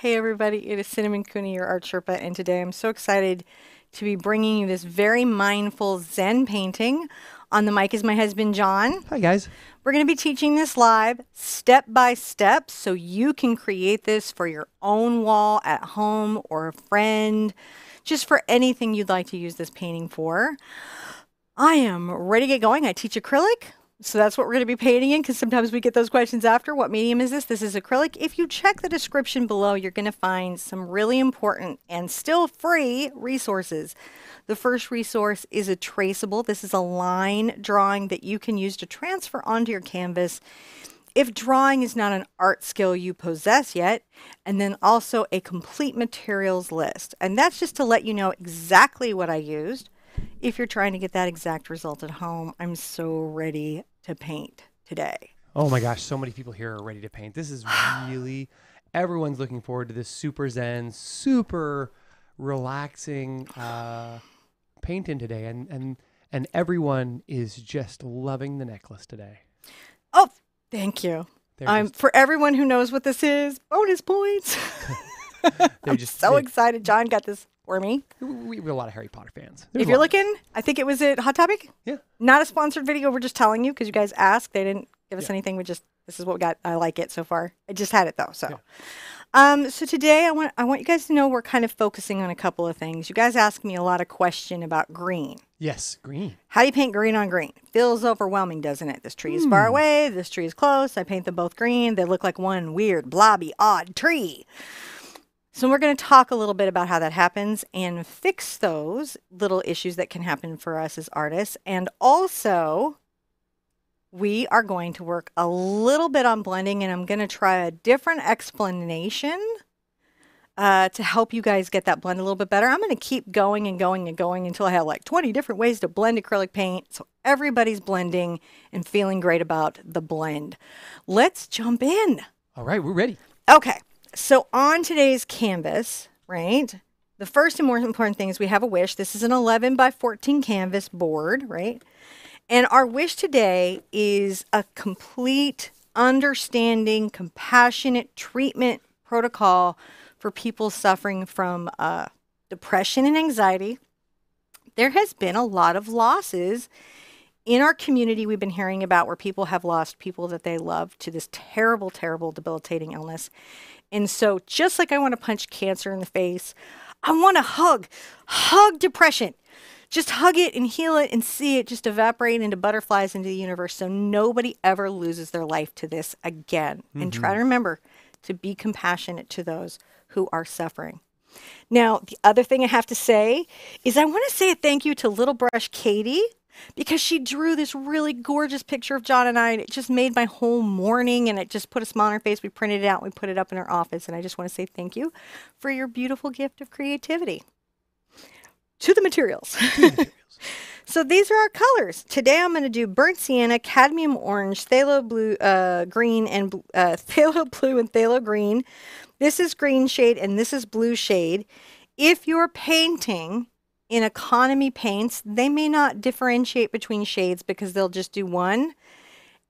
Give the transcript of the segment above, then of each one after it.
Hey everybody, it is Cinnamon Cooney, your art Sherpa, and today I'm so excited to be bringing you this very mindful Zen painting. On the mic is my husband, John. Hi guys. We're going to be teaching this live step by step so you can create this for your own wall at home or a friend, just for anything you'd like to use this painting for. I am ready to get going. I teach acrylic. So that's what we're going to be painting in, because sometimes we get those questions after. What medium is this? This is acrylic. If you check the description below, you're going to find some really important and still free resources. The first resource is a traceable. This is a line drawing that you can use to transfer onto your canvas if drawing is not an art skill you possess yet. And then also a complete materials list. And that's just to let you know exactly what I used. If you're trying to get that exact result at home, I'm so ready to paint today. Oh my gosh, so many people here are ready to paint. This is really, everyone's looking forward to this super zen, super relaxing painting today. And everyone is just loving the necklace today. Oh, thank you. For everyone who knows what this is, bonus points. I'm just so excited. John got this for me. We're a lot of Harry Potter fans. If you're looking, I think it was at Hot Topic. Yeah. Not a sponsored video. We're just telling you because you guys asked. They didn't give us anything. This is what we got. I like it so far. I just had it though. So, so today I want you guys to know we're kind of focusing on a couple of things. You guys asked me a lot of question about green. Yes, green. How do you paint green on green? Feels overwhelming, doesn't it? This tree is far away. This tree is close. I paint them both green. They look like one weird, blobby, odd tree. So we're going to talk a little bit about how that happens and fix those little issues that can happen for us as artists. And also, we are going to work a little bit on blending, and I'm going to try a different explanation to help you guys get that blend a little bit better. I'm going to keep going and going and going until I have like 20 different ways to blend acrylic paint. So everybody's blending and feeling great about the blend. Let's jump in. All right, we're ready. Okay. So on today's canvas, right, the first and more important thing is we have a wish. This is an 11 by 14 canvas board, right? And our wish today is a complete understanding, compassionate treatment protocol for people suffering from depression and anxiety. There has been a lot of losses in our community we've been hearing about where people have lost people that they love to this terrible, terrible, debilitating illness. And so just like I want to punch cancer in the face, I want to hug depression. Just hug it and heal it and see it just evaporate into butterflies into the universe so nobody ever loses their life to this again. And try to remember to be compassionate to those who are suffering. Now, the other thing I have to say is I want to say a thank you to Little Brush Katie, because she drew this really gorgeous picture of John and I, and it just made my whole morning, and it just put a smile on her face. We printed it out and we put it up in our office, and I just want to say thank you for your beautiful gift of creativity. To the materials. So these are our colors. Today I'm going to do burnt sienna, cadmium orange, phthalo blue, green, and phthalo blue and phthalo green. This is green shade and this is blue shade. If you're painting in economy paints, they may not differentiate between shades because they'll just do one.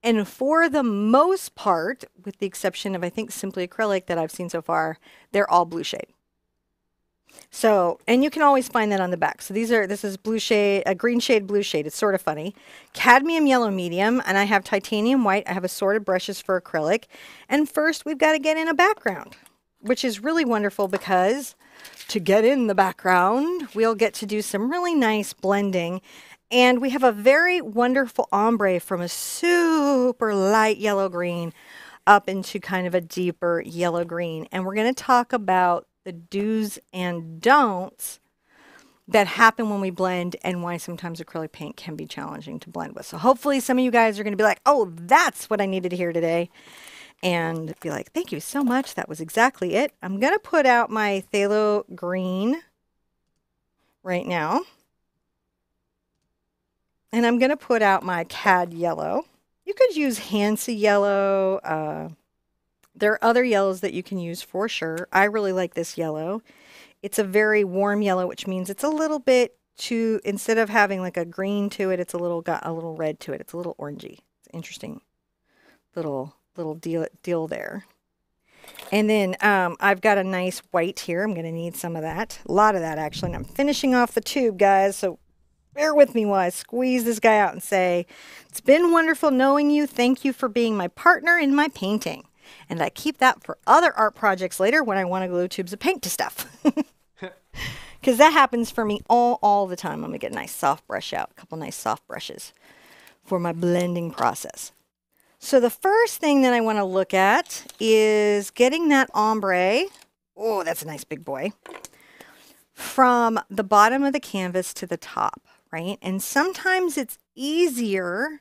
And for the most part, with the exception of I think Simply Acrylic that I've seen so far, they're all blue shade. So, and you can always find that on the back. So this is blue shade, a green shade, blue shade. It's sort of funny. Cadmium yellow medium, and I have titanium white. I have assorted brushes for acrylic. And first we've got to get in a background, which is really wonderful because to get in the background, we'll get to do some really nice blending. And we have a very wonderful ombre from a super light yellow green up into kind of a deeper yellow green. And we're going to talk about the do's and don'ts that happen when we blend and why sometimes acrylic paint can be challenging to blend with. So hopefully some of you guys are going to be like, oh, that's what I needed to hear today. And be like, thank you so much. That was exactly it. I'm going to put out my phthalo green right now. And I'm going to put out my cad yellow. You could use Hansa yellow. There are other yellows that you can use for sure. I really like this yellow. It's a very warm yellow, which means it's a little bit too, instead of having like a green to it, it's got a little red to it. It's a little orangey. It's interesting little deal there. And then I've got a nice white here. I'm going to need some of that. A lot of that, actually. And I'm finishing off the tube, guys. So bear with me while I squeeze this guy out and say, it's been wonderful knowing you. Thank you for being my partner in my painting. And I keep that for other art projects later when I want to glue tubes of paint to stuff. Because that happens for me all the time. I'm going to get a nice soft brush out. A couple nice soft brushes for my blending process. So the first thing that I want to look at is getting that ombre. Oh, that's a nice big boy. From the bottom of the canvas to the top, right? And sometimes it's easier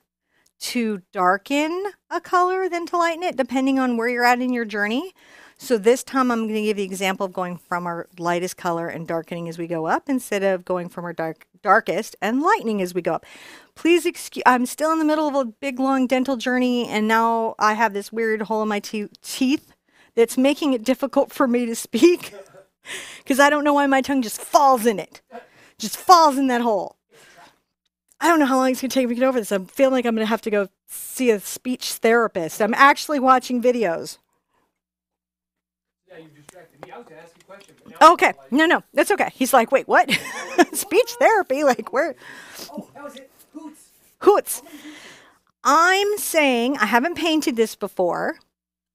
to darken a color than to lighten it, depending on where you're at in your journey. So this time I'm going to give the example of going from our lightest color and darkening as we go up instead of going from our darkest and lightening as we go up. Please excuse, I'm still in the middle of a big long dental journey, and now I have this weird hole in my teeth that's making it difficult for me to speak because I don't know why my tongue just falls in it. Just falls in that hole. I don't know how long it's going to take me to get over this. I'm feeling like I'm going to have to go see a speech therapist. I'm actually watching videos. Yeah, you distracted me. I was going to ask you a question. But now Okay. No, that's okay. He's like, wait, what? Speech therapy? Like, where? Oh, that was it. Hoots. Hoots. I'm saying, I haven't painted this before.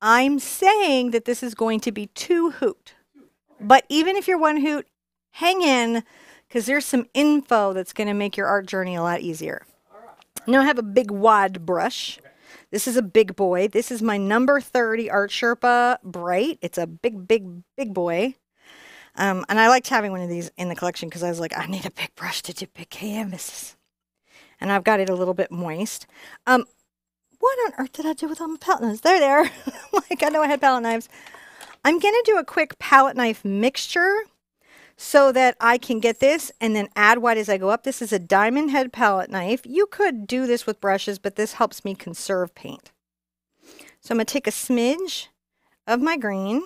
I'm saying that this is going to be 2 hoot. But even if you're 1 hoot, hang in, because there's some info that's going to make your art journey a lot easier. Now I have a big wad brush. This is a big boy. This is my number 30 Art Sherpa Bright. It's a big boy. And I liked having one of these in the collection because I was like, I need a big brush to do big canvases. And I've got it a little bit moist. What on earth did I do with all my palette knives? They're there. Like, I know I had palette knives. I'm going to do a quick palette knife mixture so that I can get this and then add white as I go up. This is a diamond head palette knife. You could do this with brushes, but this helps me conserve paint. So I'm going to take a smidge of my green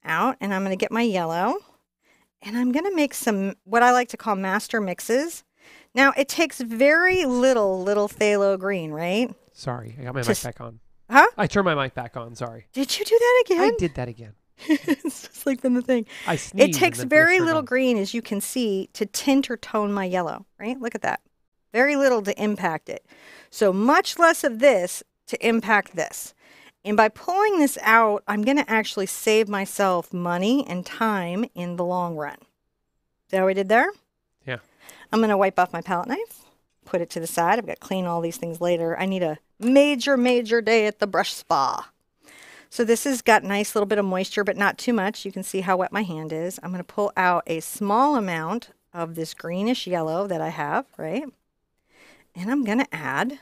out, and I'm going to get my yellow, and I'm going to make some what I like to call master mixes. Now, it takes very little phthalo green, right? Sorry, I got my mic back on. Huh? I turned my mic back on, sorry. Did you do that again? I did that again. It's just like from the thing. I sneezed. It takes very little green, as you can see, to tint or tone my yellow, right? Look at that. Very little to impact it. So much less of this to impact this. And by pulling this out, I'm going to actually save myself money and time in the long run. See how we did there? Yeah. I'm going to wipe off my palette knife, put it to the side. I've got to clean all these things later. I need a major day at the brush spa. So this has got a nice little bit of moisture, but not too much. You can see how wet my hand is. I'm going to pull out a small amount of this greenish yellow that I have, right? And I'm going to add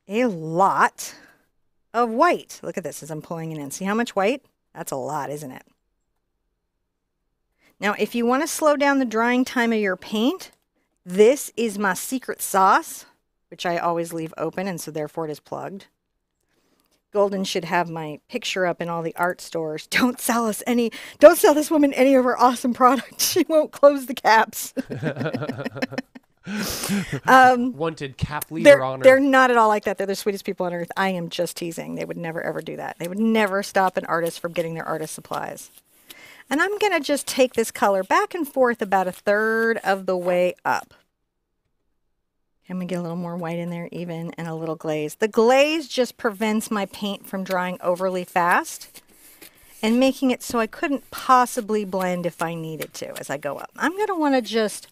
a lot of white. Look at this as I'm pulling it in. See how much white? That's a lot, isn't it? Now, if you want to slow down the drying time of your paint, this is my secret sauce, which I always leave open, and so therefore it is plugged. Golden should have my picture up in all the art stores. Don't sell this woman any of her awesome products. She won't close the caps. Wanted cap leader on her. They're not at all like that. They're the sweetest people on earth. I am just teasing. They would never, ever do that. They would never stop an artist from getting their artist supplies. And I'm going to just take this color back and forth about 1/3 of the way up. I'm going to get a little more white in there even, and a little glaze. The glaze just prevents my paint from drying overly fast and making it so I couldn't possibly blend if I needed to as I go up. I'm going to want to just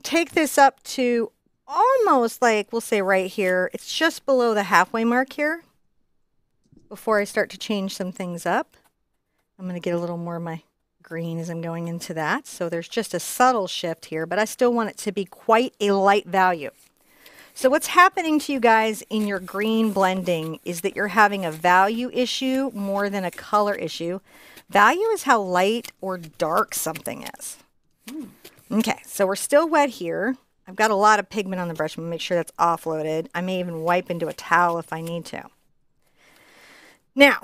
take this up to almost like, we'll say right here. It's just below the halfway mark here before I start to change some things up. I'm going to get a little more of my green as I'm going into that. So there's just a subtle shift here, but I still want it to be quite a light value. So what's happening to you guys in your green blending is that you're having a value issue more than a color issue. Value is how light or dark something is. Okay, so we're still wet here. I've got a lot of pigment on the brush. I'm going to make sure that's offloaded. I may even wipe into a towel if I need to. Now,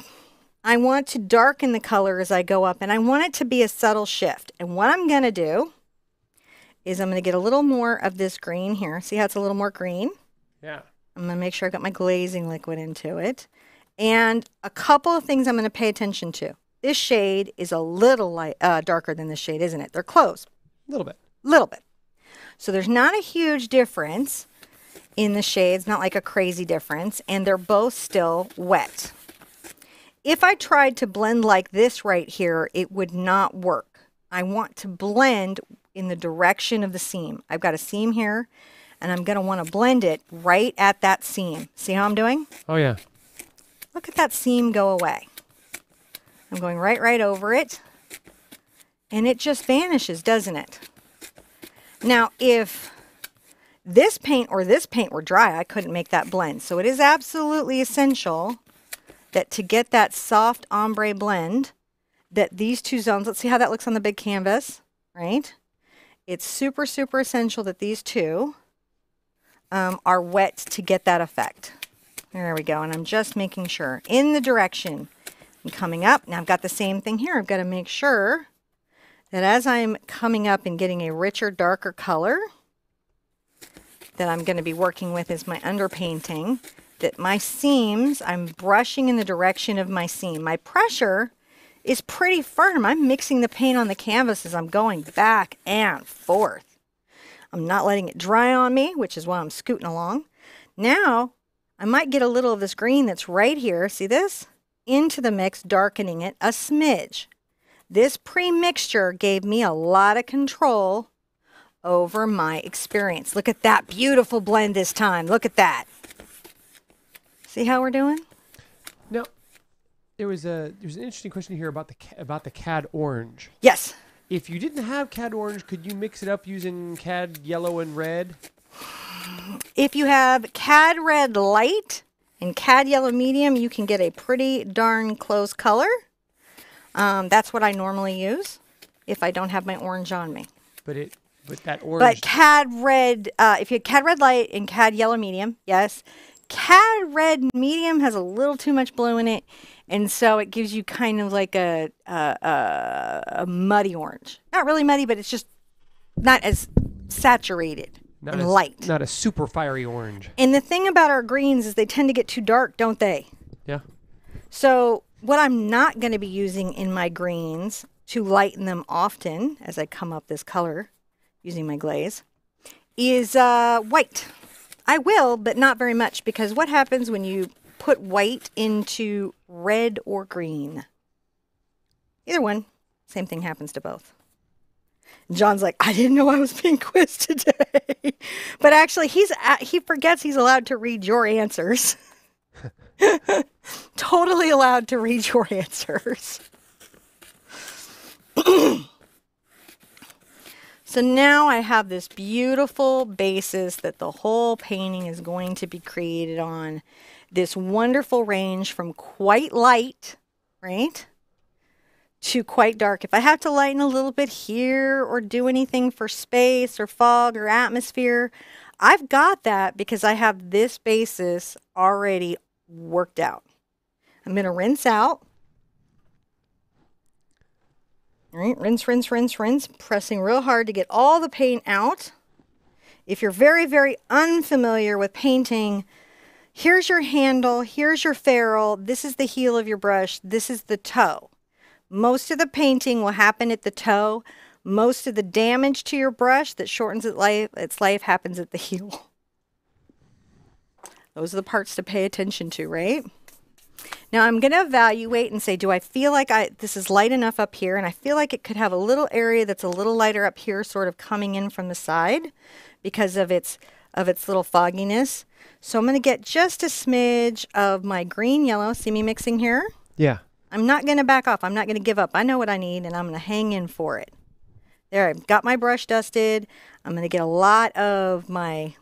I want to darken the color as I go up, and I want it to be a subtle shift. And what I'm going to do is I'm going to get a little more of this green here. See how it's a little more green? Yeah. I'm going to make sure I got my glazing liquid into it. And a couple of things I'm going to pay attention to. This shade is a little light, darker than this shade, isn't it? They're close. A little bit. Little bit. So there's not a huge difference in the shades, not like a crazy difference, and they're both still wet. If I tried to blend like this right here, it would not work. I want to blend in the direction of the seam. I've got a seam here, and I'm going to want to blend it right at that seam. See how I'm doing? Oh, yeah. Look at that seam go away. I'm going right over it, and it just vanishes, doesn't it? Now, if this paint or this paint were dry, I couldn't make that blend. So it is absolutely essential that to get that soft ombre blend, that these two zones, let's see how that looks on the big canvas, right? It's super, super essential that these two are wet to get that effect. There we go. And I'm just making sure in the direction I'm coming up. Now I've got the same thing here. I've got to make sure that as I'm coming up and getting a richer, darker color that I'm going to be working with is my underpainting, that my seams, I'm brushing in the direction of my seam. My pressure is pretty firm. I'm mixing the paint on the canvas as I'm going back and forth. I'm not letting it dry on me, which is why I'm scooting along. Now, I might get a little of this green that's right here, see this? Into the mix, darkening it a smidge. This pre-mixture gave me a lot of control over my experience. Look at that beautiful blend this time. Look at that. See how we're doing? Now, there was an interesting question here about the cad orange. Yes. If you didn't have cad orange, could you mix it up using cad yellow and red? If you have cad red light and cad yellow medium, you can get a pretty darn close color. That's what I normally use if I don't have my orange on me. But that orange. But cad red, if you had cad red light and cad yellow medium, yes. Cad red medium has a little too much blue in it, and so it gives you kind of like a muddy orange. Not really muddy, but it's just not as saturated and light. Not a super fiery orange. And the thing about our greens is they tend to get too dark, don't they? Yeah. So what I'm not going to be using in my greens to lighten them often as I come up this color using my glaze is white. I will, but not very much, because what happens when you put white into red or green? Either one, same thing happens to both. John's like, I didn't know I was being quizzed today. But actually, he forgets he's allowed to read your answers. Totally allowed to read your answers. So now I have this beautiful basis that the whole painting is going to be created on. This wonderful range from quite light, right, to quite dark. If I have to lighten a little bit here or do anything for space or fog or atmosphere, I've got that because I have this basis already worked out. I'm going to rinse out. All right, rinse, rinse, rinse, rinse, pressing real hard to get all the paint out. If you're very, very unfamiliar with painting, here's your handle, here's your ferrule, this is the heel of your brush, this is the toe. Most of the painting will happen at the toe. Most of the damage to your brush that shortens its life happens at the heel. Those are the parts to pay attention to, right? Now I'm going to evaluate and say, do I feel like this is light enough up here, and I feel like it could have a little area that's a little lighter up here, sort of coming in from the side because of its little fogginess. So I'm going to get just a smidge of my green yellow. See me mixing here? Yeah. I'm not going to back off. I'm not going to give up. I know what I need, and I'm going to hang in for it. There, I've got my brush dusted. I'm going to get a lot of my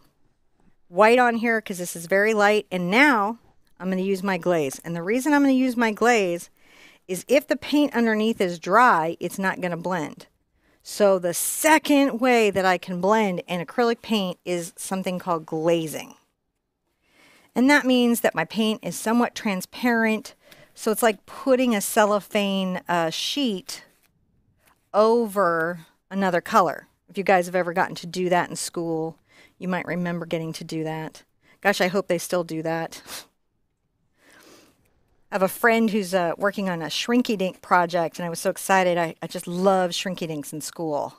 white on here because this is very light. And now I'm going to use my glaze. And the reason I'm going to use my glaze is if the paint underneath is dry, it's not going to blend. So the second way that I can blend in acrylic paint is something called glazing. And that means that my paint is somewhat transparent. So it's like putting a cellophane sheet over another color. If you guys have ever gotten to do that in school, you might remember getting to do that. Gosh, I hope they still do that. I have a friend who's working on a shrinky dink project, and I was so excited. I just love shrinky dinks in school.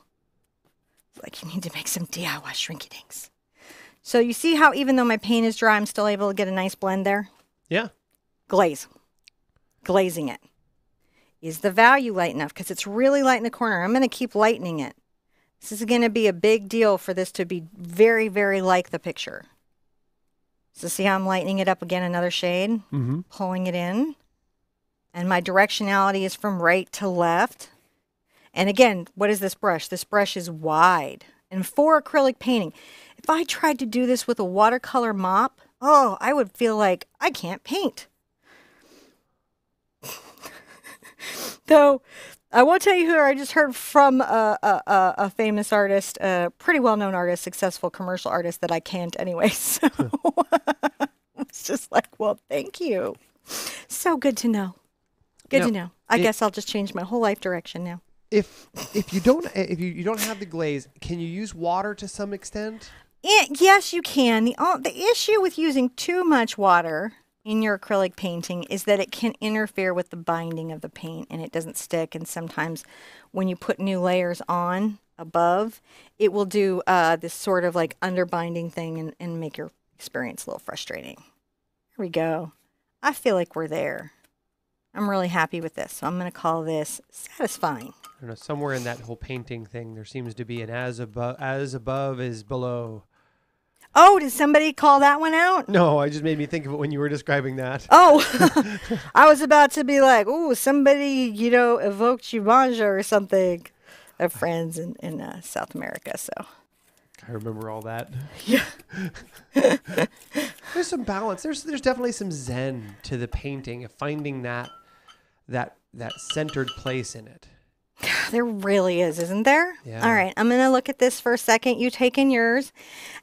It's like, you need to make some DIY shrinky dinks. So you see how even though my paint is dry, I'm still able to get a nice blend there? Yeah. Glaze. Glazing it. Is the value light enough? Because it's really light in the corner. I'm going to keep lightening it. This is going to be a big deal for this to be very, very like the picture. So see how I'm lightening it up again, another shade, pulling it in. And my directionality is from right to left. And again, what is this brush? This brush is wide. And for acrylic painting, if I tried to do this with a watercolor mop, oh, I would feel like I can't paint. Though, I won't tell you who I just heard from a famous artist, a pretty well-known artist, successful commercial artist that I can't anyway. So it's just like, well, thank you. So good to know. Good to know. I guess I'll just change my whole life direction now. If you don't have the glaze, can you use water to some extent? Yes, you can. The issue with using too much water in your acrylic painting is that it can interfere with the binding of the paint and it doesn't stick. And sometimes when you put new layers on above, it will do this sort of like underbinding thing and make your experience a little frustrating. Here we go. I feel like we're there. I'm really happy with this. So I'm going to call this satisfying. I don't know, somewhere in that whole painting thing, there seems to be an as above is below. Oh, did somebody call that one out? No, I just made me think of it when you were describing that. Oh, I was about to be like, oh, somebody, evoked Chibanja or something. I have friends in South America, so. I remember all that. Yeah. There's some balance. There's definitely some zen to the painting of finding that centered place in it. There really is, isn't there? Yeah. All right, I'm going to look at this for a second. You take in yours.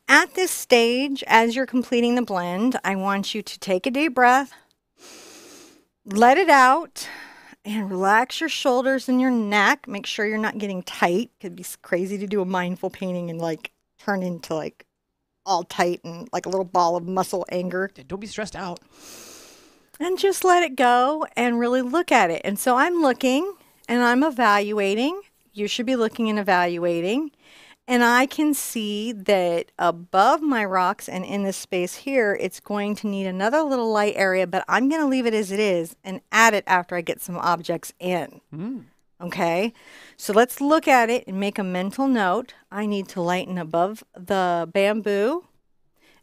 At this stage, as you're completing the blend, I want you to take a deep breath, let it out, and relax your shoulders and your neck. Make sure you're not getting tight. It could be crazy to do a mindful painting and turn into all tight and like a little ball of muscle anger. Don't be stressed out. And just let it go and really look at it. And so I'm looking and I'm evaluating. You should be looking and evaluating. And I can see that above my rocks and in this space here, it's going to need another little light area, but I'm going to leave it as it is and add it after I get some objects in. Okay, so let's look at it and make a mental note. I need to lighten above the bamboo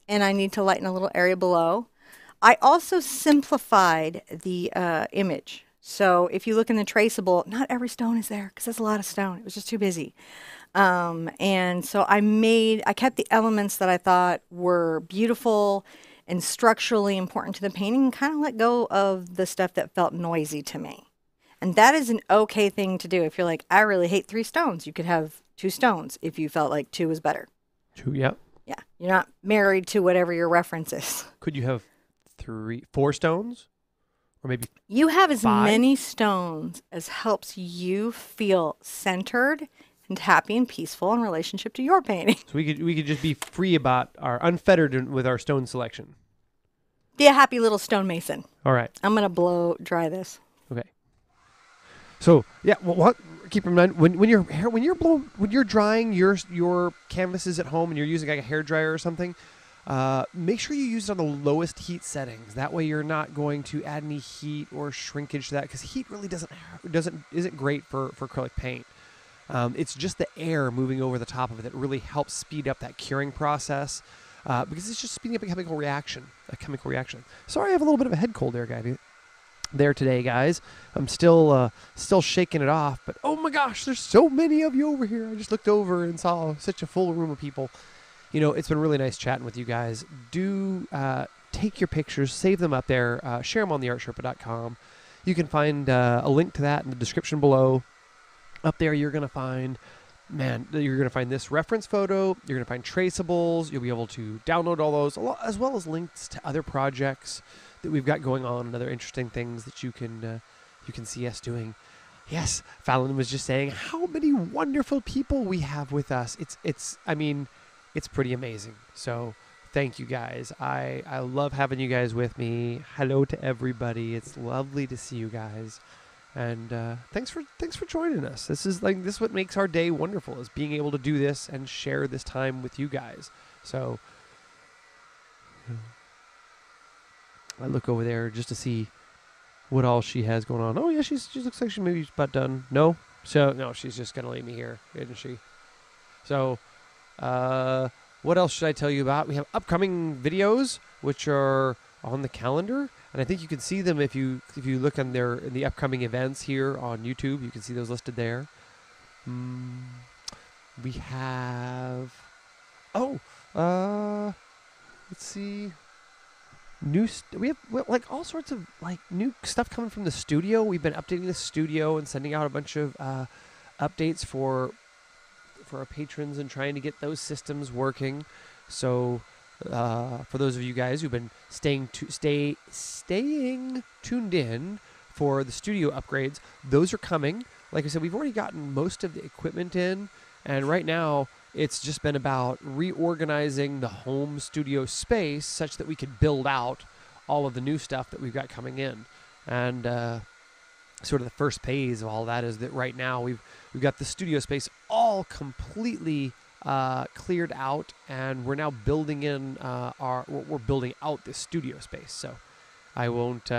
and I need to lighten a little area below. I also simplified the image. So if you look in the traceable, not every stone is there because there's a lot of stone. It was just too busy. And so I kept the elements that I thought were beautiful and structurally important to the painting and kind of let go of the stuff that felt noisy to me. And that is an okay thing to do. If you're like, I really hate 3 stones, you could have 2 stones if you felt like 2 was better. 2, yeah. Yeah. You're not married to whatever your reference is. Could you have 4 stones? Or maybe you have as 5? Many stones as helps you feel centered and happy and peaceful in relationship to your painting. So we could just be free about unfettered with our stone selection. Be a happy little stonemason. All right. I'm going to blow dry this. Okay. So yeah, keep in mind when you're drying your canvases at home and you're using like a hair dryer or something, make sure you use it on the lowest heat settings. That way you're not going to add any heat or shrinkage to that because heat really isn't great for acrylic paint. It's just the air moving over the top of it that really helps speed up that curing process because it's just speeding up a chemical reaction. Sorry, I have a little bit of a head cold there today, guys. I'm still shaking it off, but oh my gosh, there's so many of you over here. I just looked over and saw such a full room of people. It's been really nice chatting with you guys. Do take your pictures, save them up there, share them on theartsherpa.com. You can find a link to that in the description below. Up there, you're going to find this reference photo. You're going to find traceables. You'll be able to download all those, as well as links to other projects that we've got going on and other interesting things that you can see us doing. Yes, Fallon was just saying how many wonderful people we have with us. It's pretty amazing. So thank you guys. I love having you guys with me. Hello to everybody. It's lovely to see you guys. And thanks for joining us. This is what makes our day wonderful, is being able to do this and share this time with you guys. So I look over there just to see what all she has going on. Oh yeah, she looks like she maybe about done. No, she's just gonna leave me here, isn't she? So, what else should I tell you about? We have upcoming videos which are on the calendar, and I think you can see them if you look in the upcoming events here on YouTube. You can see those listed there. We have let's see. We have like all sorts of like new stuff coming from the studio. We've been updating the studio and sending out a bunch of updates for our patrons and trying to get those systems working. So for those of you guys who've been staying tuned in for the studio upgrades, those are coming. Like I said, we've already gotten most of the equipment in, and right now it's just been about reorganizing the home studio space such that we could build out all of the new stuff that we've got coming in. And sort of the first phase of all that is that right now we've got the studio space all completely cleared out, and we're now building in we're building out this studio space. So I won't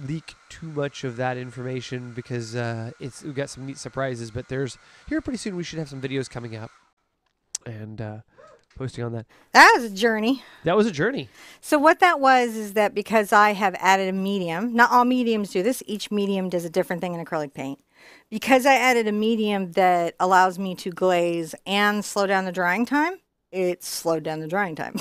leak too much of that information because we've got some neat surprises, but here pretty soon we should have some videos coming up and posting on that. That was a journey. That was a journey. So what that was is that because I have added a medium, not all mediums do this, each medium does a different thing in acrylic paint. Because I added a medium that allows me to glaze and slow down the drying time, it slowed down the drying time.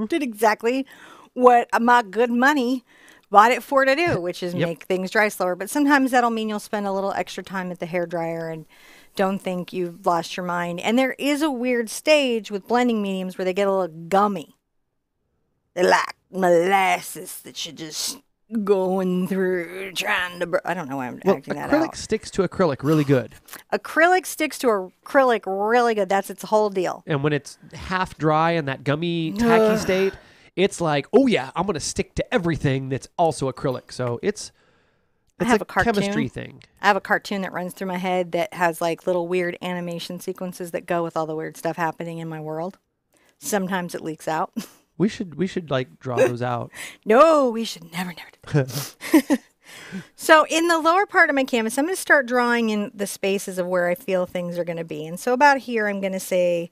Did exactly what my good money bought it for to do, which is make things dry slower. But sometimes that'll mean you'll spend a little extra time at the hairdryer and don't think you've lost your mind. And there is a weird stage with blending mediums where they get a little gummy. They're like molasses that you're just going through trying to... I don't know why I'm acting that out. Acrylic sticks to acrylic really good. Acrylic sticks to acrylic really good. That's its whole deal. And when it's half dry in that gummy, tacky state, it's like, oh yeah, I'm going to stick to everything that's also acrylic. So it's a chemistry thing. I have a cartoon that runs through my head that has like little weird animation sequences that go with all the weird stuff happening in my world. Sometimes it leaks out. We should like draw those out. No, we should never do that. So in the lower part of my canvas, I'm going to start drawing in the spaces of where I feel things are going to be. And so about here, I'm going to say,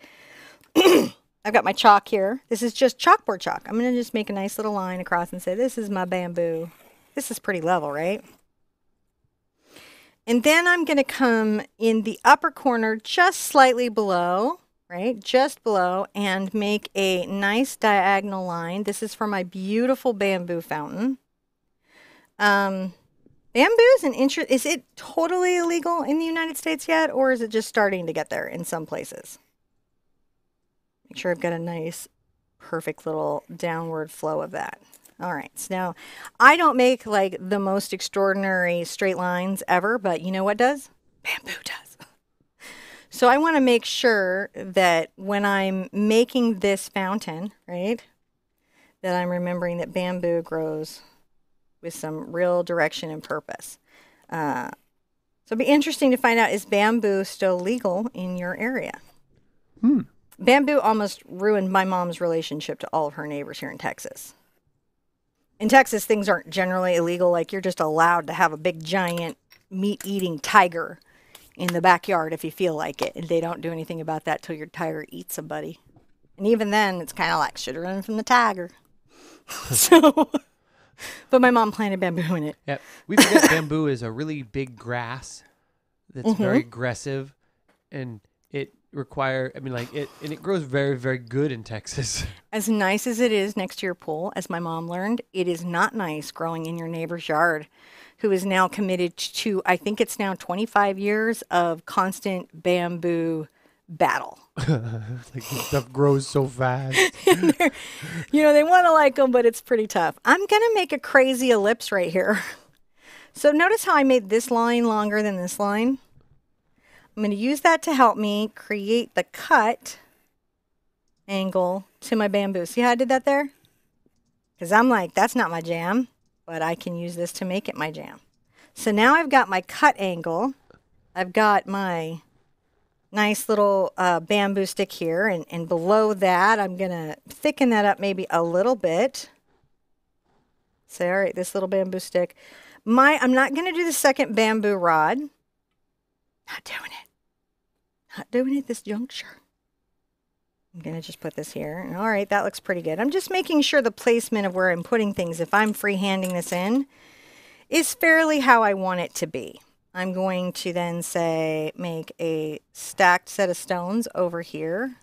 I've got my chalk here. This is just chalkboard chalk. I'm going to just make a nice little line across and say, this is my bamboo. This is pretty level, right? And then I'm going to come in the upper corner just slightly below, right? Just below, and make a nice diagonal line. This is for my beautiful bamboo fountain. Bamboo is an interest. Is it totally illegal in the United States yet, or is it just starting to get there in some places? Make sure I've got a nice, perfect little downward flow of that. All right, so now I don't make like the most extraordinary straight lines ever, but you know what does? Bamboo does. So I want to make sure that when I'm making this fountain, right, that I'm remembering that bamboo grows with some real direction and purpose. So it'd be interesting to find out, is bamboo still legal in your area? Bamboo almost ruined my mom's relationship to all of her neighbors here in Texas. In Texas, things aren't generally illegal. Like, you're just allowed to have a big, giant, meat-eating tiger in the backyard if you feel like it. And they don't do anything about that till your tiger eats somebody. And even then, it's kind of like, should have run from the tiger. So, but my mom planted bamboo in it. Yeah, we forget bamboo is a really big grass that's very aggressive, and it it grows very, very good in Texas. As nice as it is next to your pool, as my mom learned, it is not nice growing in your neighbor's yard, who is now committed to, I think it's now 25 years of constant bamboo battle. Like, stuff grows so fast. You know, they want to like them, but it's pretty tough. I'm going to make a crazy ellipse right here. So notice how I made this line longer than this line? I'm going to use that to help me create the cut angle to my bamboo. See how I did that there? Because I'm like, that's not my jam, but I can use this to make it my jam. So now I've got my cut angle. I've got my nice little bamboo stick here. And below that, I'm going to thicken that up maybe a little bit. Say, all right, this little bamboo stick. I'm not going to do the second bamboo rod. Not doing it. Not doing it this juncture. I'm going to just put this here. And all right, that looks pretty good. I'm just making sure the placement of where I'm putting things, if I'm freehanding this in, is fairly how I want it to be. I'm going to then say, make a stacked set of stones over here.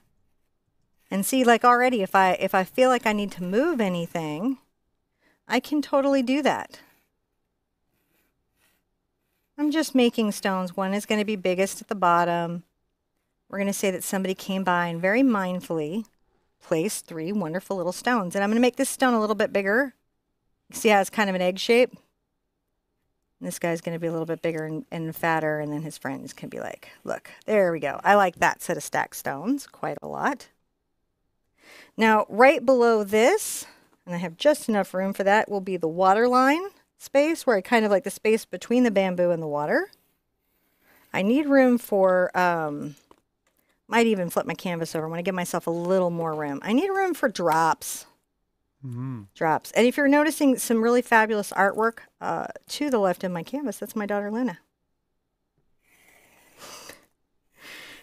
And see, like already, if I feel like I need to move anything, I can totally do that. I'm just making stones. One is going to be biggest at the bottom. We're going to say that somebody came by and very mindfully placed 3 wonderful little stones. And I'm going to make this stone a little bit bigger. See how it's kind of an egg shape? And this guy's going to be a little bit bigger and fatter, and then his friends can be like, look, there we go. I like that set of stacked stones quite a lot. Now, right below this, and I have just enough room for that, will be the water line space, where I kind of like the space between the bamboo and the water. I need room for... might even flip my canvas over. I want to give myself a little more room. I need room for drops. Drops. And if you're noticing some really fabulous artwork to the left of my canvas, that's my daughter Lena,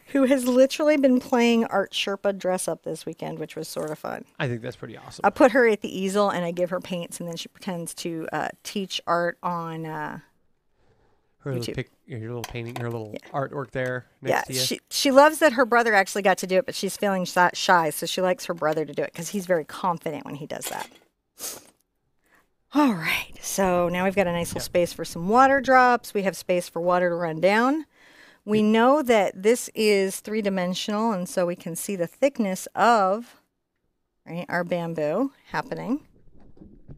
who has literally been playing Art Sherpa dress up this weekend, which was sort of fun. I think that's pretty awesome. I put her at the easel and I give her paints, and then she pretends to teach art on her YouTube. Little painting, her little artwork there next to you. She loves that her brother actually got to do it, but she's feeling shy, so she likes her brother to do it because he's very confident when he does that. All right, so now we've got a nice little space for some water drops. We have space for water to run down. We know that this is 3-dimensional, and so we can see the thickness of our bamboo happening.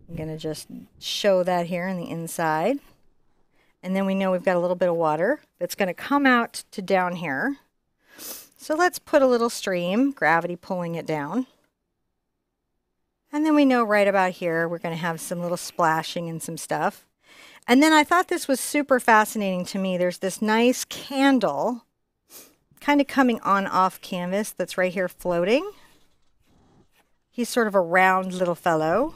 I'm going to just show that here on the inside. And then we know we've got a little bit of water that's going to come out to down here. So let's put a little stream, gravity pulling it down. And then we know right about here we're going to have some little splashing and some stuff. And then I thought this was super fascinating to me. There's this nice candle kind of coming on off canvas that's right here floating. He's sort of a round little fellow.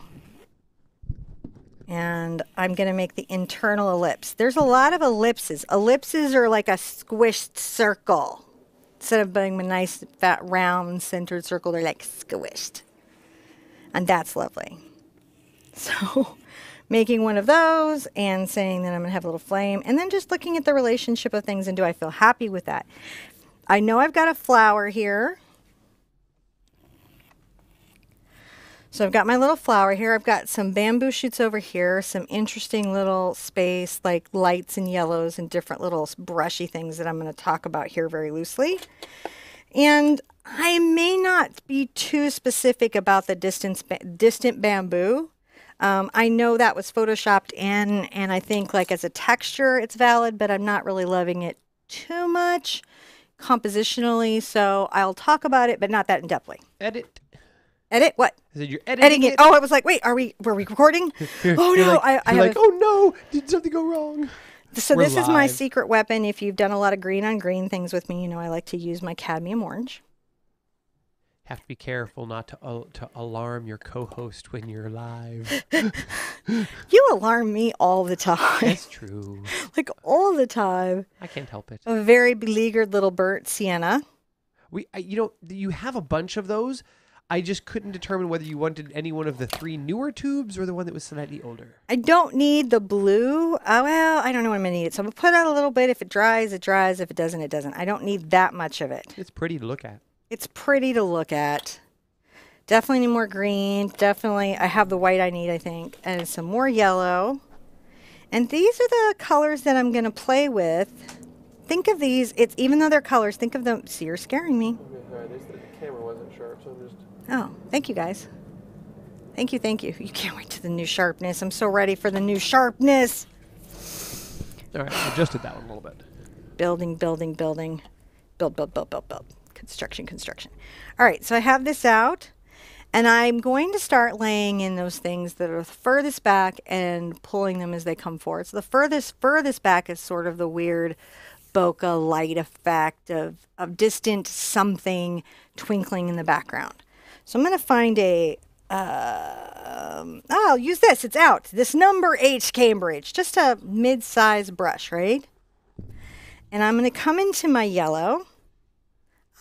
And I'm going to make the internal ellipse. There's a lot of ellipses. Ellipses are like a squished circle. Instead of being a nice, fat, round, centered circle, they're like squished. And that's lovely. So making one of those and saying that I'm going to have a little flame. And then just looking at the relationship of things and do I feel happy with that? I know I've got a flower here. So I've got my little flower here. I've got some bamboo shoots over here, some interesting little space like lights and yellows and different little brushy things that I'm going to talk about here very loosely. And I may not be too specific about the distant bamboo. I know that was photoshopped in, and I think like as a texture it's valid, but I'm not really loving it too much compositionally. So I'll talk about it, but not that in-depthly. Edit what? I said you're editing it. Oh, I was like, wait, were we recording? Oh no, like, I like, oh no, did something go wrong? So this is my secret weapon. If you've done a lot of green on green things with me, you know I like to use my cadmium orange. Have to be careful not to alarm your co-host when you're live. You alarm me all the time. That's true. Like all the time. I can't help it. A very beleaguered little burnt sienna. You have a bunch of those. I just couldn't determine whether you wanted any one of the 3 newer tubes or the one that was slightly older. I don't need the blue. Oh, well, I don't know when I'm going to need it. So I'm going to put out a little bit. If it dries, it dries. If it doesn't, it doesn't. I don't need that much of it. It's pretty to look at. It's pretty to look at. Definitely need more green. Definitely, I have the white I need, I think. And some more yellow. And these are the colors that I'm going to play with. Think of these. Even though they're colors, think of them. See, you're scaring me. The camera wasn't sharp, so I'm just... Oh, thank you guys. Thank you, thank you. You can't wait to the new sharpness. I'm so ready for the new sharpness. All right, I adjusted that one a little bit. Building, building, building. Build, build, build, build, build. Construction. All right, so I have this out, and I'm going to start laying in those things that are the furthest back and pulling them as they come forward. So the furthest back is sort of the weird bokeh light effect of distant something twinkling in the background. So I'm going to find I'll use this. It's out. This number 8 Cambridge, just a mid-size brush, right? And I'm going to come into my yellow.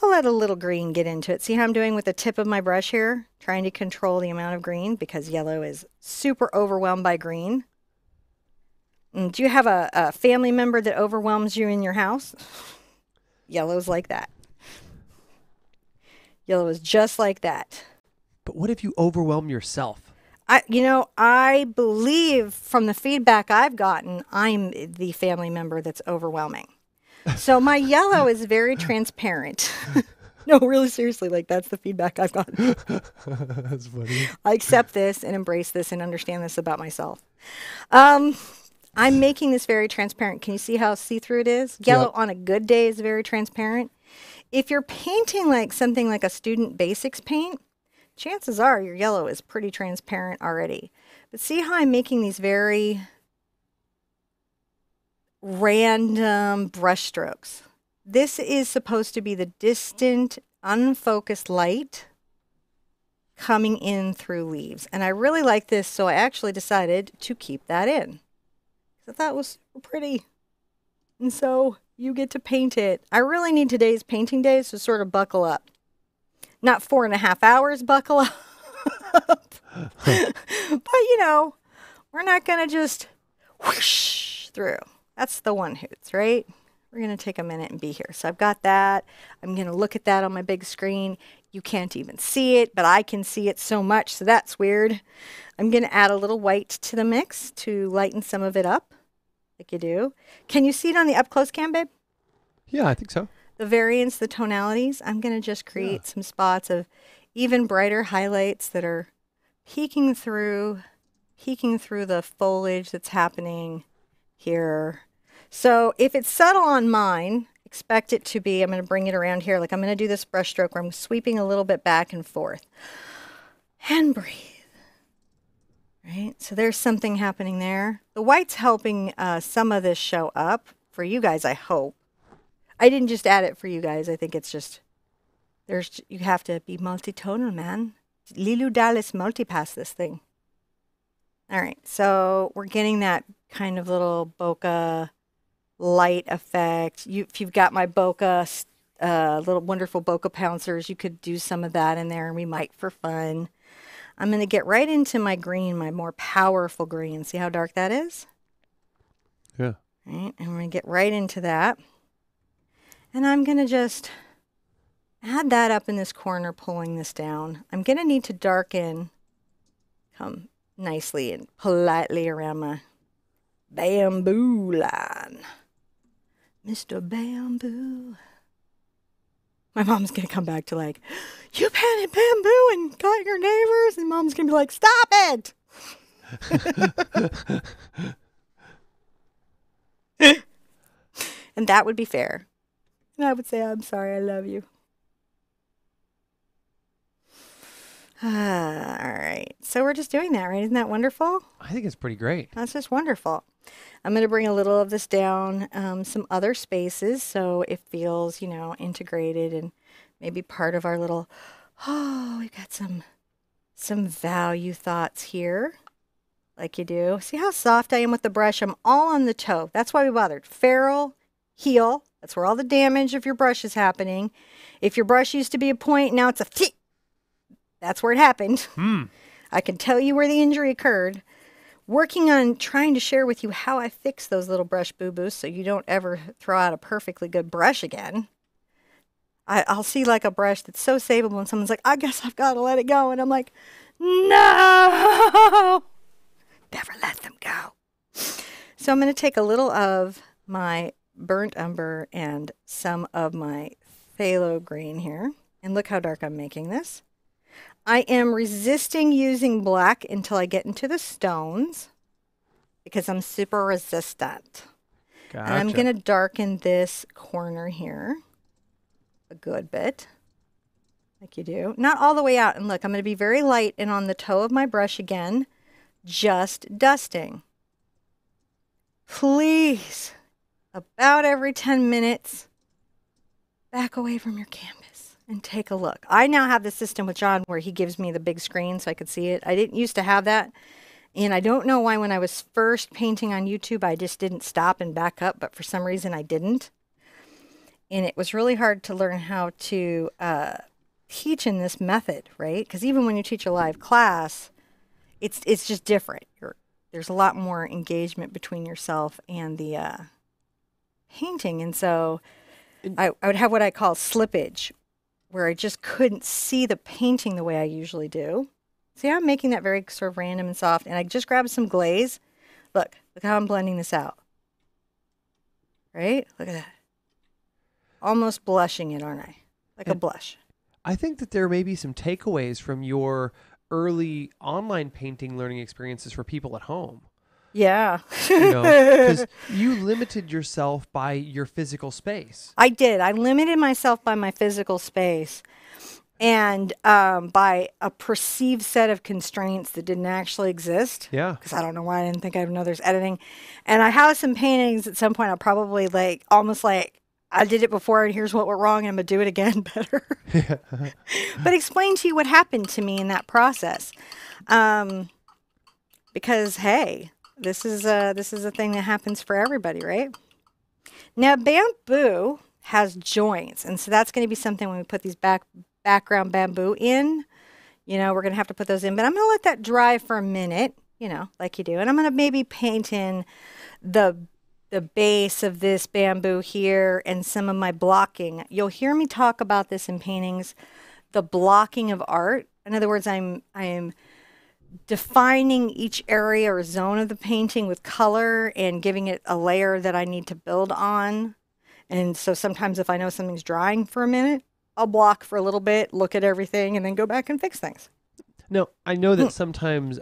I'll let a little green get into it. See how I'm doing with the tip of my brush here? Trying to control the amount of green because yellow is super overwhelmed by green. And do you have a family member that overwhelms you in your house? Yellow's like that. Yellow is just like that. But what if you overwhelm yourself? I believe from the feedback I've gotten, I'm the family member that's overwhelming. So my yellow is very transparent. No, really seriously, like that's the feedback I've gotten. That's funny. I accept this and embrace this and understand this about myself. I'm making this very transparent. Can you see how see-through it is? Yellow on a good day is very transparent. If you're painting like something like a student basics paint, chances are your yellow is pretty transparent already. But see how I'm making these very random brush strokes. This is supposed to be the distant, unfocused light coming in through leaves. And I really like this, so I actually decided to keep that in. I thought it was super pretty. And so you get to paint it. I really need today's painting day, so sort of buckle up. Not 4.5 hours buckle up. But, we're not going to just whoosh through. That's the one hoots, right? We're going to take a minute and be here. So I've got that. I'm going to look at that on my big screen. You can't even see it, but I can see it so much, so that's weird. I'm going to add a little white to the mix to lighten some of it up, like you do. Can you see it on the up-close cam, babe? Yeah, I think so. The variants, the tonalities. I'm going to just create some spots of even brighter highlights that are peeking through the foliage that's happening here. So if it's subtle on mine, expect it to be, I'm going to bring it around here. Like I'm going to do this brush stroke where I'm sweeping a little bit back and forth. And breathe. Right? So there's something happening there. The white's helping some of this show up for you guys, I hope. I didn't just add it for you guys. I think it's just, you have to be multitonal, man. Lilu Dallas multipass this thing. All right, so we're getting that kind of little bokeh light effect. If you've got my bokeh, little wonderful bokeh pouncers, you could do some of that in there, and we might for fun. I'm going to get right into my green, my more powerful green. See how dark that is? Yeah. All right, and we're going to get right into that. And I'm going to just add that up in this corner, pulling this down. I'm going to need to darken, come nicely and politely around my bamboo line. Mr. Bamboo. My mom's going to come back to like, you painted bamboo and got your neighbors? And mom's going to be like, stop it! And that would be fair. And I would say, I'm sorry, I love you. All right. So we're just doing that, right? Isn't that wonderful? I think it's pretty great. That's just wonderful. I'm going to bring a little of this down some other spaces so it feels, integrated and maybe part of our little, we've got some value thoughts here, like you do. See how soft I am with the brush? I'm all on the toe. That's why we bothered. Ferrule, heel. That's where all the damage of your brush is happening. If your brush used to be a point, now it's a tee. That's where it happened. I can tell you where the injury occurred. Working on trying to share with you how I fix those little brush boo-boos so you don't ever throw out a perfectly good brush again. I'll see like a brush that's so savable and someone's like, I guess I've got to let it go. And I'm like, no, never let them go. So I'm going to take a little of my burnt umber and some of my phthalo green here. And look how dark I'm making this. I am resisting using black until I get into the stones because I'm super resistant. Gotcha. And I'm going to darken this corner here. a good bit, like you do. Not all the way out. And look, I'm going to be very light and on the toe of my brush again, just dusting. Please, about every 10 minutes, back away from your canvas and take a look. I now have the system with John where he gives me the big screen so I could see it. I didn't used to have that. And I don't know why when I was first painting on YouTube, I just didn't stop and back up, but for some reason I didn't. And it was really hard to learn how to teach in this method, right? Because even when you teach a live class, it's just different. There's a lot more engagement between yourself and the painting. And so I would have what I call slippage, where I just couldn't see the painting the way I usually do. See how I'm making that very sort of random and soft? And I just grabbed some glaze. Look how I'm blending this out. Right? Look at that. Almost blushing it, aren't I? Like a blush. I think that there may be some takeaways from your early online painting learning experiences for people at home. Yeah. Because you limited yourself by your physical space. I did. I limited myself by my physical space and by a perceived set of constraints that didn't actually exist. Yeah. Because I don't know why I didn't think I know there's editing. And I have some paintings at some point I'll probably almost like, I did it before and here's what went wrong and I'm going to do it again better. But explain to you what happened to me in that process. Because, hey, this is a thing that happens for everybody, right? Now, bamboo has joints. And so that's going to be something when we put these background bamboo in. We're going to have to put those in. But I'm going to let that dry for a minute, like you do. And I'm going to maybe paint in the base of this bamboo here and some of my blocking. You'll hear me talk about this in paintings, the blocking of art. In other words, I am defining each area or zone of the painting with color and giving it a layer that I need to build on. And so sometimes if I know something's drying for a minute, I'll block for a little bit, look at everything, and then go back and fix things. No, I know that sometimes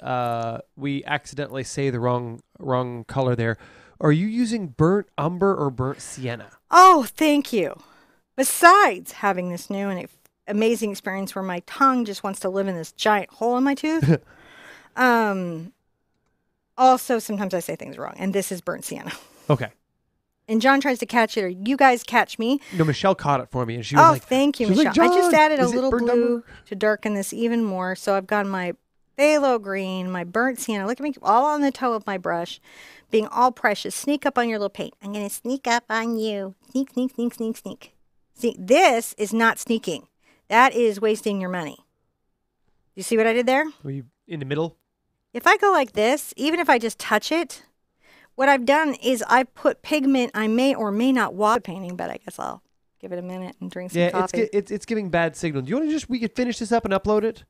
we accidentally say the wrong color there. Are you using burnt umber or burnt sienna? Oh, thank you. Besides having this new and amazing experience where my tongue just wants to live in this giant hole in my tooth. Also, sometimes I say things wrong, and this is burnt sienna. Okay. And John tries to catch it, or you guys catch me. No, Michelle caught it for me, and she was like, thank you, Michelle. I just added a little blue to darken this even more. So I've got my phthalo green, my burnt sienna. Look at me, all on the toe of my brush, being all precious. Sneak up on your little paint. I'm going to sneak up on you. Sneak, sneak, sneak, sneak, sneak. See, this is not sneaking. That is wasting your money. You see what I did there? Were you in the middle? If I go like this, even if I just touch it, what I've done is I've put pigment. I may or may not water painting, but I guess I'll give it a minute and drink some coffee. It's giving bad signal. Do you want to we could finish this up and upload it?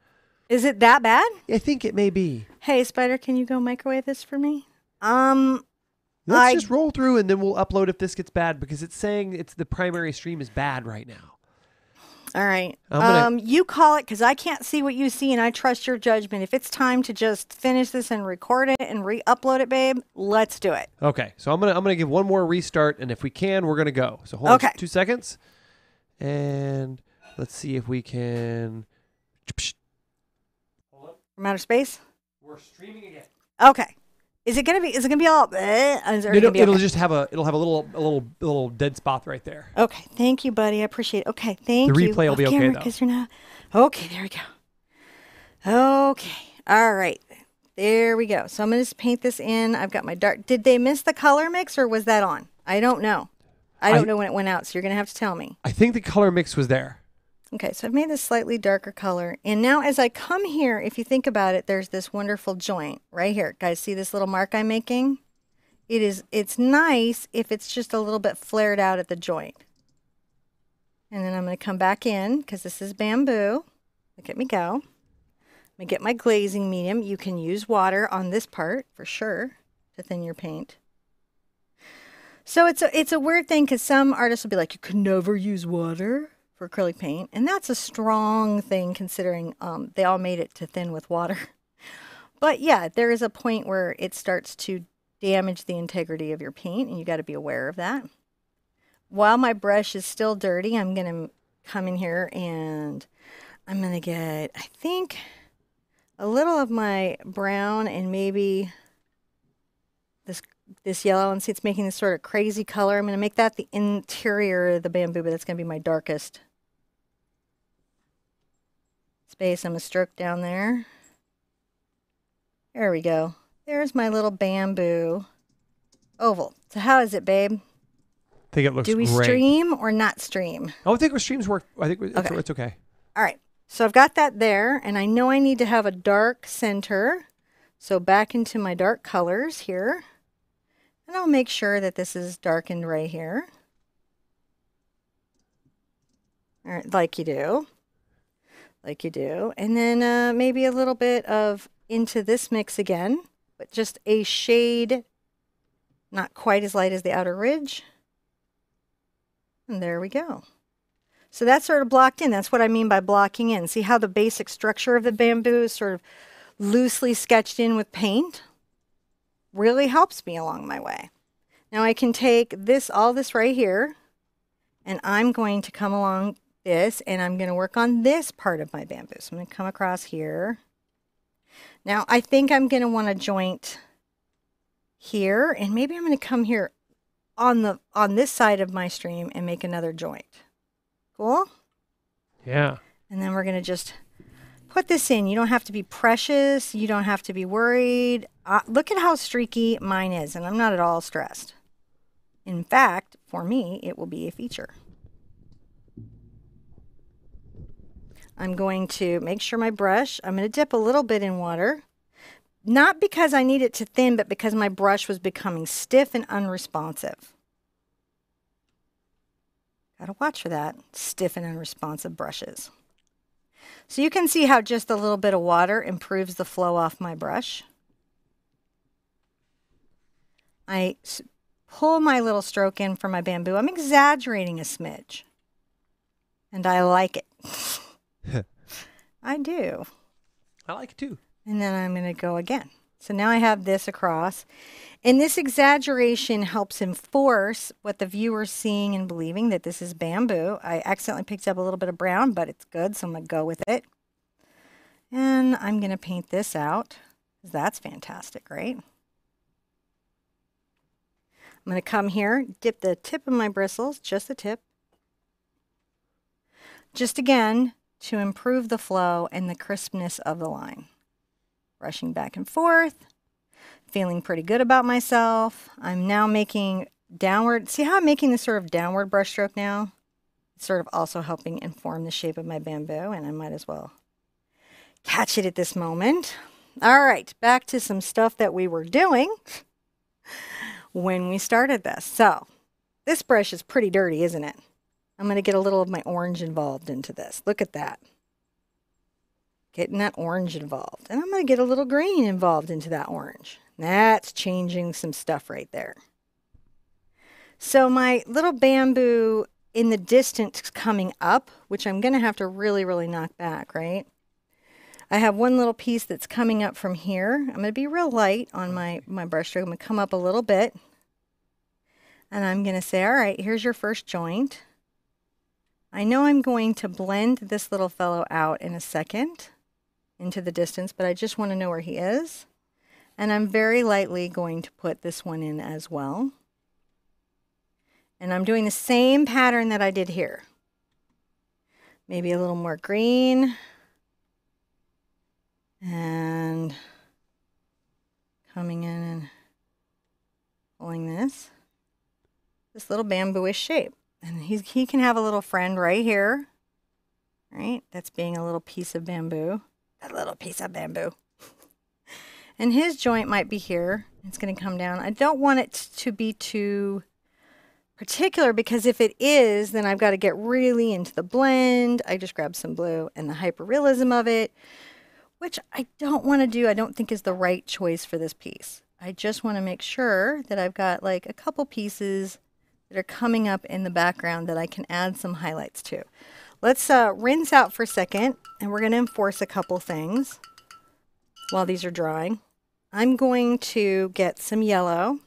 Is it that bad? I think it may be. Hey, Spider, can you go microwave this for me? Let's just roll through and then we'll upload if this gets bad because it's saying the primary stream is bad right now. All right. You call it because I can't see what you see and I trust your judgment. If it's time to just finish this and record it and re-upload it, babe, let's do it. Okay. So I'm gonna give one more restart and if we can, we're gonna go. So hold on 2 seconds. And let's see if we can. From outer space? We're streaming again. Okay. Is it gonna be all? It'll just have a little dead spot right there. Okay, thank you, buddy. I appreciate it. Okay, thank you. The replay will be okay though. You're not. Okay, there we go. Okay, all right, there we go. So I'm gonna just paint this in. I've got my dark. Did they miss the color mix or was that on? I don't know. I don't know when it went out, so you're gonna have to tell me. I think the color mix was there. Okay, so I've made this slightly darker color. And now as I come here, if you think about it, there's this wonderful joint right here. Guys, see this little mark I'm making? It's nice if it's just a little bit flared out at the joint. And then I'm going to come back in because this is bamboo. Look at me go. I'm going to get my glazing medium. You can use water on this part for sure to thin your paint. So it's a weird thing because some artists will be like, you could never use water for acrylic paint, and that's a strong thing considering they all made it to thin with water. But yeah, there is a point where it starts to damage the integrity of your paint, and you got to be aware of that. While my brush is still dirty, I'm going to come in here and I'm going to get, I think, a little of my brown and maybe this yellow, and see it's making this sort of crazy color. I'm going to make that the interior of the bamboo, but that's going to be my darkest space. I'm going to stroke down there. There we go. There's my little bamboo oval. So how is it, babe? I think it looks great. Do we stream or not stream? I think our streams work. I think it's okay. All right. So I've got that there, and I know I need to have a dark center. So back into my dark colors here. And I'll make sure that this is darkened right here. All right, like you do. Like you do. And then maybe a little bit of into this mix again, but just a shade not quite as light as the outer ridge. And there we go. So that's sort of blocked in. That's what I mean by blocking in. See how the basic structure of the bamboo is sort of loosely sketched in with paint? Really helps me along my way. Now I can take this, all this right here, and I'm going to come along this, and I'm going to work on this part of my bamboo. So I'm going to come across here. Now I think I'm going to want to joint here, and maybe I'm going to come here on this side of my stream and make another joint. Cool? Yeah. And then we're going to just put this in. You don't have to be precious. You don't have to be worried. Look at how streaky mine is, and I'm not at all stressed. In fact, for me, it will be a feature. I'm going to make sure my brush, I'm going to dip a little bit in water. Not because I need it to thin, but because my brush was becoming stiff and unresponsive. Gotta watch for that, stiff and unresponsive brushes. So you can see how just a little bit of water improves the flow off my brush. I pull my little stroke in for my bamboo. I'm exaggerating a smidge. And I like it. I do. I like it too. And then I'm going to go again. So now I have this across. And this exaggeration helps enforce what the viewer's seeing and believing, that this is bamboo. I accidentally picked up a little bit of brown, but it's good, so I'm going to go with it. And I'm going to paint this out. That's fantastic, right? I'm going to come here, dip the tip of my bristles, just the tip. Just again, to improve the flow and the crispness of the line. Brushing back and forth, feeling pretty good about myself. I'm now making downward, see how I'm making this sort of downward brush stroke now? It's sort of also helping inform the shape of my bamboo, and I might as well catch it at this moment. All right, back to some stuff that we were doing when we started this. So this brush is pretty dirty, isn't it? I'm going to get a little of my orange involved into this. Look at that. Getting that orange involved. And I'm going to get a little green involved into that orange. That's changing some stuff right there. So my little bamboo in the distance coming up, which I'm going to have to really, really knock back, right? I have one little piece that's coming up from here. I'm going to be real light on my brush stroke. I'm going to come up a little bit. And I'm going to say, all right, here's your first joint. I know I'm going to blend this little fellow out in a second into the distance, but I just want to know where he is. And I'm very lightly going to put this one in as well. And I'm doing the same pattern that I did here. Maybe a little more green. And coming in and pulling this little bamboo-ish shape. And he can have a little friend right here. Right? That's being a little piece of bamboo. A little piece of bamboo. And his joint might be here. It's going to come down. I don't want it to be too particular, because if it is, then I've got to get really into the blend. I just grabbed some blue and the hyperrealism of it, which I don't want to do. I don't think is the right choice for this piece. I just want to make sure that I've got like a couple pieces that are coming up in the background that I can add some highlights to. Let's rinse out for a second, and we're going to enforce a couple things while these are drying. I'm going to get some yellow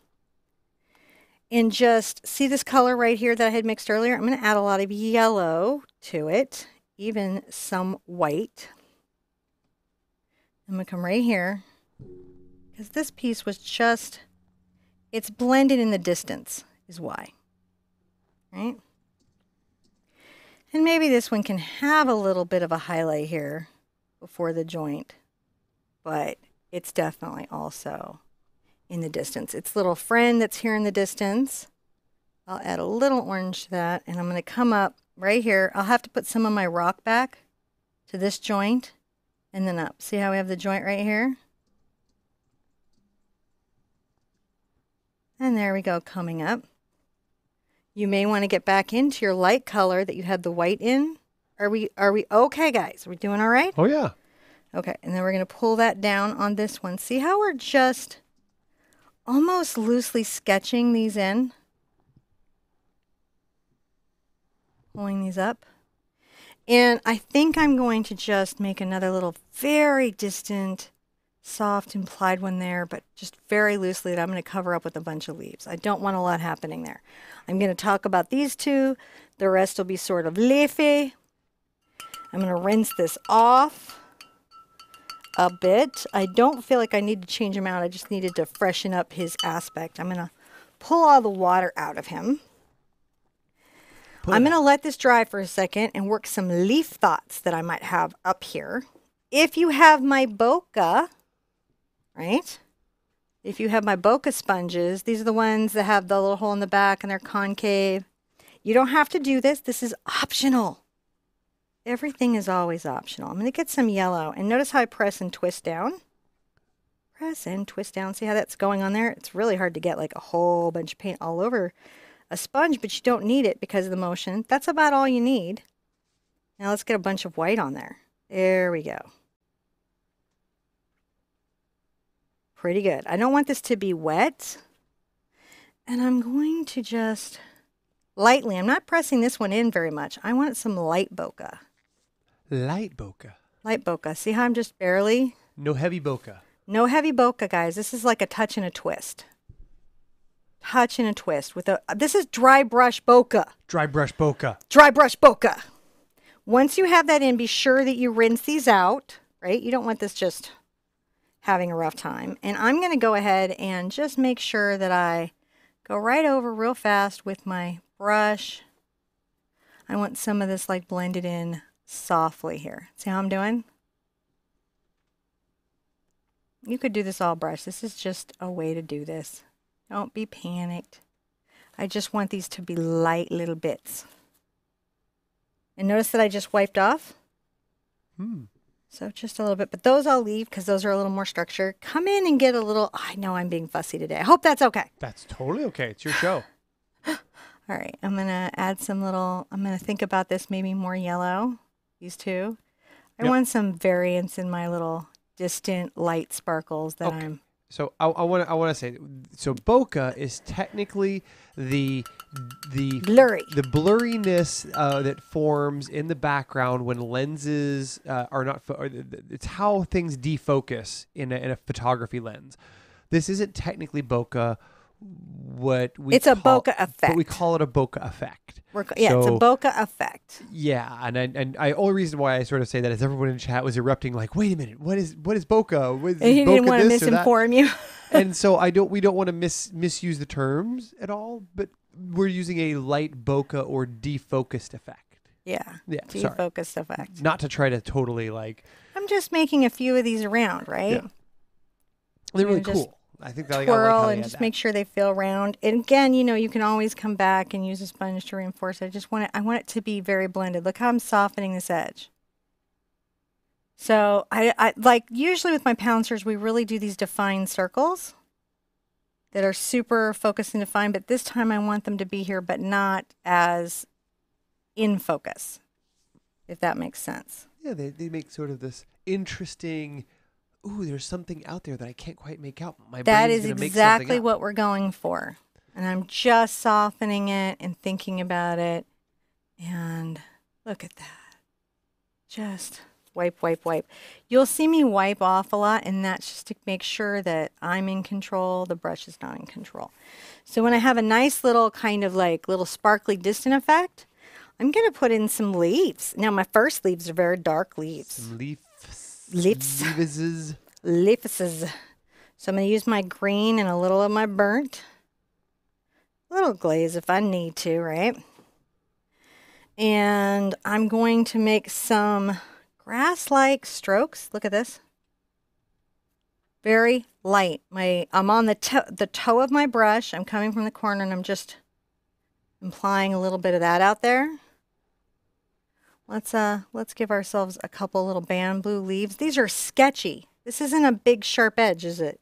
and just see this color right here that I had mixed earlier. I'm going to add a lot of yellow to it, even some white. I'm going to come right here because this piece was just, it's blended in the distance is why, right? And maybe this one can have a little bit of a highlight here before the joint, but it's definitely also in the distance. Its little friend that's here in the distance. I'll add a little orange to that, and I'm going to come up right here. I'll have to put some of my rock back to this joint and then up. See how we have the joint right here? And there we go, coming up. You may want to get back into your light color that you had the white in. Are we okay, guys? Are we doing all right? Oh, yeah. Okay, and then we're going to pull that down on this one. See how we're just almost loosely sketching these in? Pulling these up. And I think I'm going to just make another little very distant, soft implied one there, but just very loosely that I'm going to cover up with a bunch of leaves. I don't want a lot happening there. I'm going to talk about these two. The rest will be sort of leafy. I'm going to rinse this off a bit. I don't feel like I need to change him out. I just needed to freshen up his aspect. I'm going to pull all the water out of him. I'm going to let this dry for a second and work some leaf thoughts that I might have up here. If you have my bokeh, right? If you have my bokeh sponges, these are the ones that have the little hole in the back and they're concave. You don't have to do this. This is optional. Everything is always optional. I'm going to get some yellow. And notice how I press and twist down. Press and twist down. See how that's going on there? It's really hard to get like a whole bunch of paint all over a sponge, but you don't need it because of the motion. That's about all you need. Now let's get a bunch of white on there. There we go. Pretty good. I don't want this to be wet. And I'm going to just lightly, I'm not pressing this one in very much. I want some light bokeh. Light bokeh. Light bokeh. See how I'm just barely? No heavy bokeh. No heavy bokeh, guys. This is like a touch and a twist. Touch and a twist with a, this is dry brush bokeh. Dry brush bokeh. Dry brush bokeh. Once you have that in, be sure that you rinse these out, right? You don't want this just having a rough time. And I'm going to go ahead and just make sure that I go right over real fast with my brush. I want some of this like blended in softly here. See how I'm doing? You could do this all brush. This is just a way to do this. Don't be panicked. I just want these to be light little bits. And notice that I just wiped off. So just a little bit, but those I'll leave because those are a little more structure. Come in and get a little, I know I'm being fussy today. I hope that's okay. That's totally okay. It's your show. All right, I'm going to add some little, I'm going to think about this maybe more yellow, these two. I want some variance in my little distant light sparkles that I'm. So I want to say, so bokeh is technically the blurriness that forms in the background when lenses are not. It's how things defocus in a photography lens. This isn't technically bokeh. It's a bokeh effect. But we call it a bokeh effect. It's a bokeh effect. Yeah, and I only reason why I sort of say that is everyone in chat was erupting like, wait a minute, what is bokeh? He didn't want to misinform you. And so we don't want to misuse the terms at all, but we're using a light bokeh or defocused effect. Yeah. Defocused effect. Not to try to totally like. I'm just making a few of these around, right? Yeah. They're really cool. I think that twirl and just make sure they feel round. And again, you know, you can always come back and use a sponge to reinforce it. I want it to be very blended. Look how I'm softening this edge. So I like usually with my pouncers, we really do these defined circles that are super focused and defined, but this time I want them to be here, but not as in focus, if that makes sense. Yeah, they make sort of this interesting, ooh, there's something out there that I can't quite make out. That is exactly what we're going for. And I'm just softening it and thinking about it. And look at that. Just wipe, wipe, wipe. You'll see me wipe off a lot, and that's just to make sure that I'm in control, the brush is not in control. So when I have a nice little kind of like little sparkly distant effect, I'm going to put in some leaves. Now, my first leaves are very dark leaves. Some leaves. Leaves. Leaves. Leaves. So I'm going to use my green and a little of my burnt. A little glaze if I need to, right? And I'm going to make some grass-like strokes. Look at this. Very light. I'm on the toe of my brush. I'm coming from the corner and I'm just implying a little bit of that out there. Let's give ourselves a couple little bamboo leaves. These are sketchy. This isn't a big sharp edge, is it?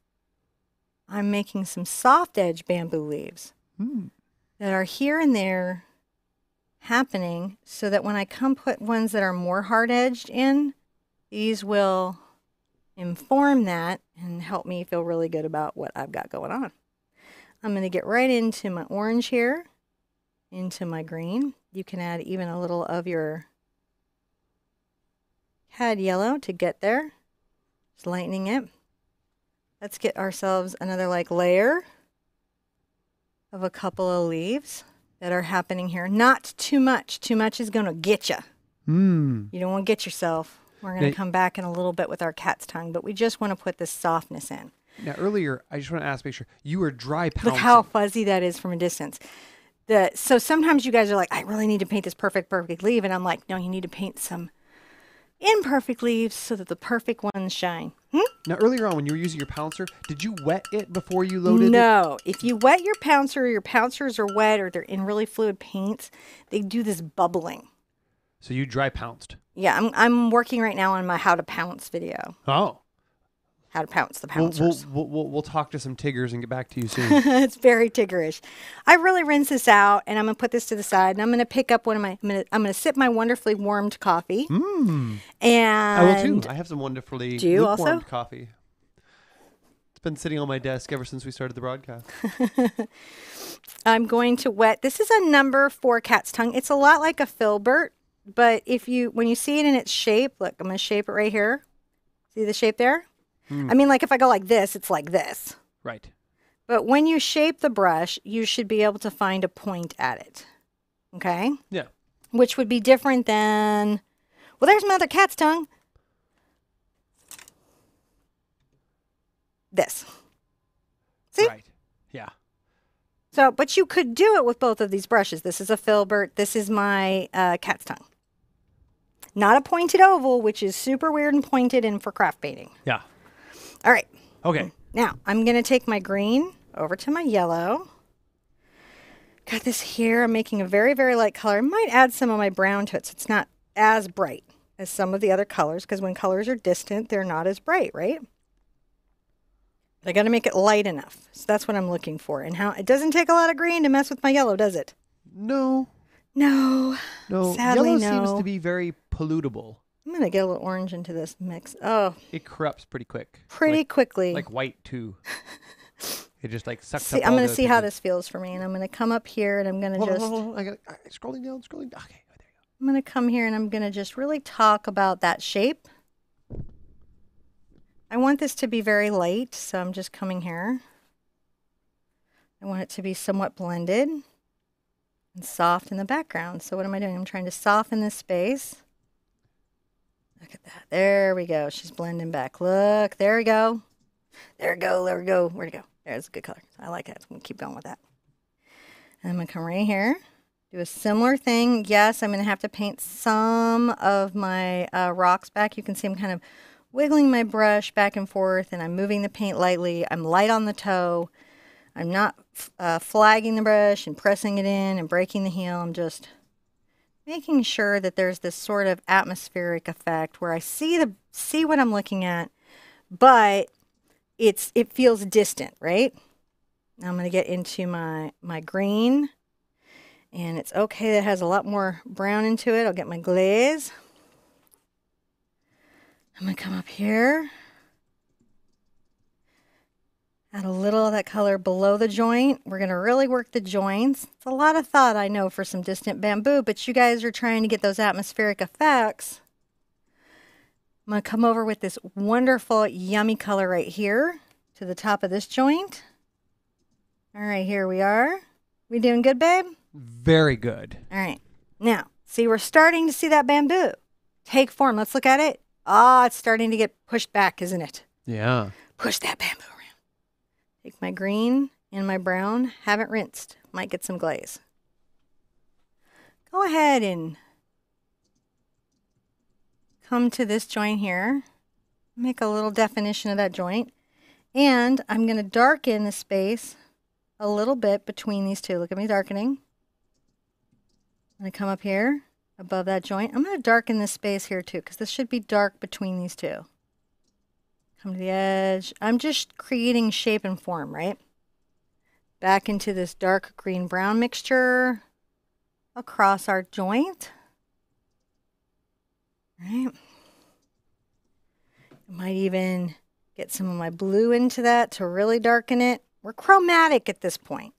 I'm making some soft edge bamboo leaves that are here and there happening so that when I come put ones that are more hard edged in, these will inform that and help me feel really good about what I've got going on. I'm going to get right into my orange here, into my green. You can add even a little of your cad yellow to get there. Just lightening it. Let's get ourselves another like layer of a couple of leaves that are happening here. Not too much. Too much is going to get you. You don't want to get yourself. We're going to come back in a little bit with our cat's tongue, but we just want to put this softness in. Now, earlier, I just want to ask, make sure, you were dry pouncing. Look how fuzzy that is from a distance. So sometimes you guys are like, I really need to paint this perfect leaf. And I'm like, no, you need to paint some imperfect leaves so that the perfect ones shine. Now, earlier on, when you were using your pouncer, did you wet it before you loaded it? No. If you wet your pouncer, your pouncers are wet or they're in really fluid paints, they do this bubbling. So you dry pounced? Yeah, I'm working right now on my how to pounce video. Oh. How to pounce the pouncers. We'll talk to some Tiggers and get back to you soon. It's very Tiggerish. I really rinse this out, and I'm going to put this to the side, and I'm going to pick up one of my, I'm going to sip my wonderfully warmed coffee. And I will too. I have some wonderfully lukewarmed coffee. It's been sitting on my desk ever since we started the broadcast. I'm going to wet, this is a number 4 cat's tongue. It's a lot like a filbert, but when you see it in its shape, look, I'm going to shape it right here. See the shape there? I mean, like if I go like this, it's like this. Right. But when you shape the brush, you should be able to find a point at it. Okay? Yeah. Which would be different than, well, there's my other cat's tongue. This. See? Right. Yeah. So, but you could do it with both of these brushes. This is a filbert. This is my cat's tongue. Not a pointed oval, which is super weird and pointed and for craft painting. Yeah. All right. Okay. Now, I'm going to take my green over to my yellow. Got this here. I'm making a very, very light color. I might add some of my brown to it so it's not as bright as some of the other colors, because when colors are distant, they're not as bright, right? But I got to make it light enough. So that's what I'm looking for. And how it doesn't take a lot of green to mess with my yellow, does it? No. No. Sadly, Yellow no. seems to be very pollutable. I'm going to get a little orange into this mix. Oh. It corrupts pretty quick. Pretty quickly. Like white, too. It just like sucks up. I'm going to see how this feels for me. And I'm going to come up here and I'm going to Hold on. Scrolling down. Okay, there you go. I'm going to come here and I'm going to just really talk about that shape. I want this to be very light, so I'm just coming here. I want it to be somewhat blended and soft in the background. So what am I doing? I'm trying to soften this space. Look at that. There we go. She's blending back. Look, there we go. There we go. There we go. Where'd it go? There's a good color. I like it. I'm going to keep going with that. And I'm going to come right here. Do a similar thing. Yes, I'm going to have to paint some of my rocks back. You can see I'm kind of wiggling my brush back and forth, and I'm moving the paint lightly. I'm light on the toe. I'm not flagging the brush and pressing it in and breaking the heel. I'm just making sure that there's this sort of atmospheric effect where I see what I'm looking at, but it feels distant, right? Now I'm going to get into my green, and it's okay that it has a lot more brown into it. I'll get my glaze. I'm going to come up here. Add a little of that color below the joint. We're going to really work the joints. It's a lot of thought, I know, for some distant bamboo, but you guys are trying to get those atmospheric effects. I'm going to come over with this wonderful, yummy color right here to the top of this joint. All right, here we are. We doing good, babe? Very good. All right. Now, See, we're starting to see that bamboo take form. Let's look at it. Ah, it's starting to get pushed back, isn't it? Yeah. Push that bamboo around. Take my green and my brown. Haven't rinsed. Might get some glaze. Go ahead and come to this joint here. Make a little definition of that joint. And I'm going to darken the space a little bit between these two. Look at me darkening. I'm going to come up here above that joint. I'm going to darken this space here too, because this should be dark between these two. Come to the edge. I'm just creating shape and form, right? Back into this dark green-brown mixture across our joint. Right. Might even get some of my blue into that to really darken it. We're chromatic at this point.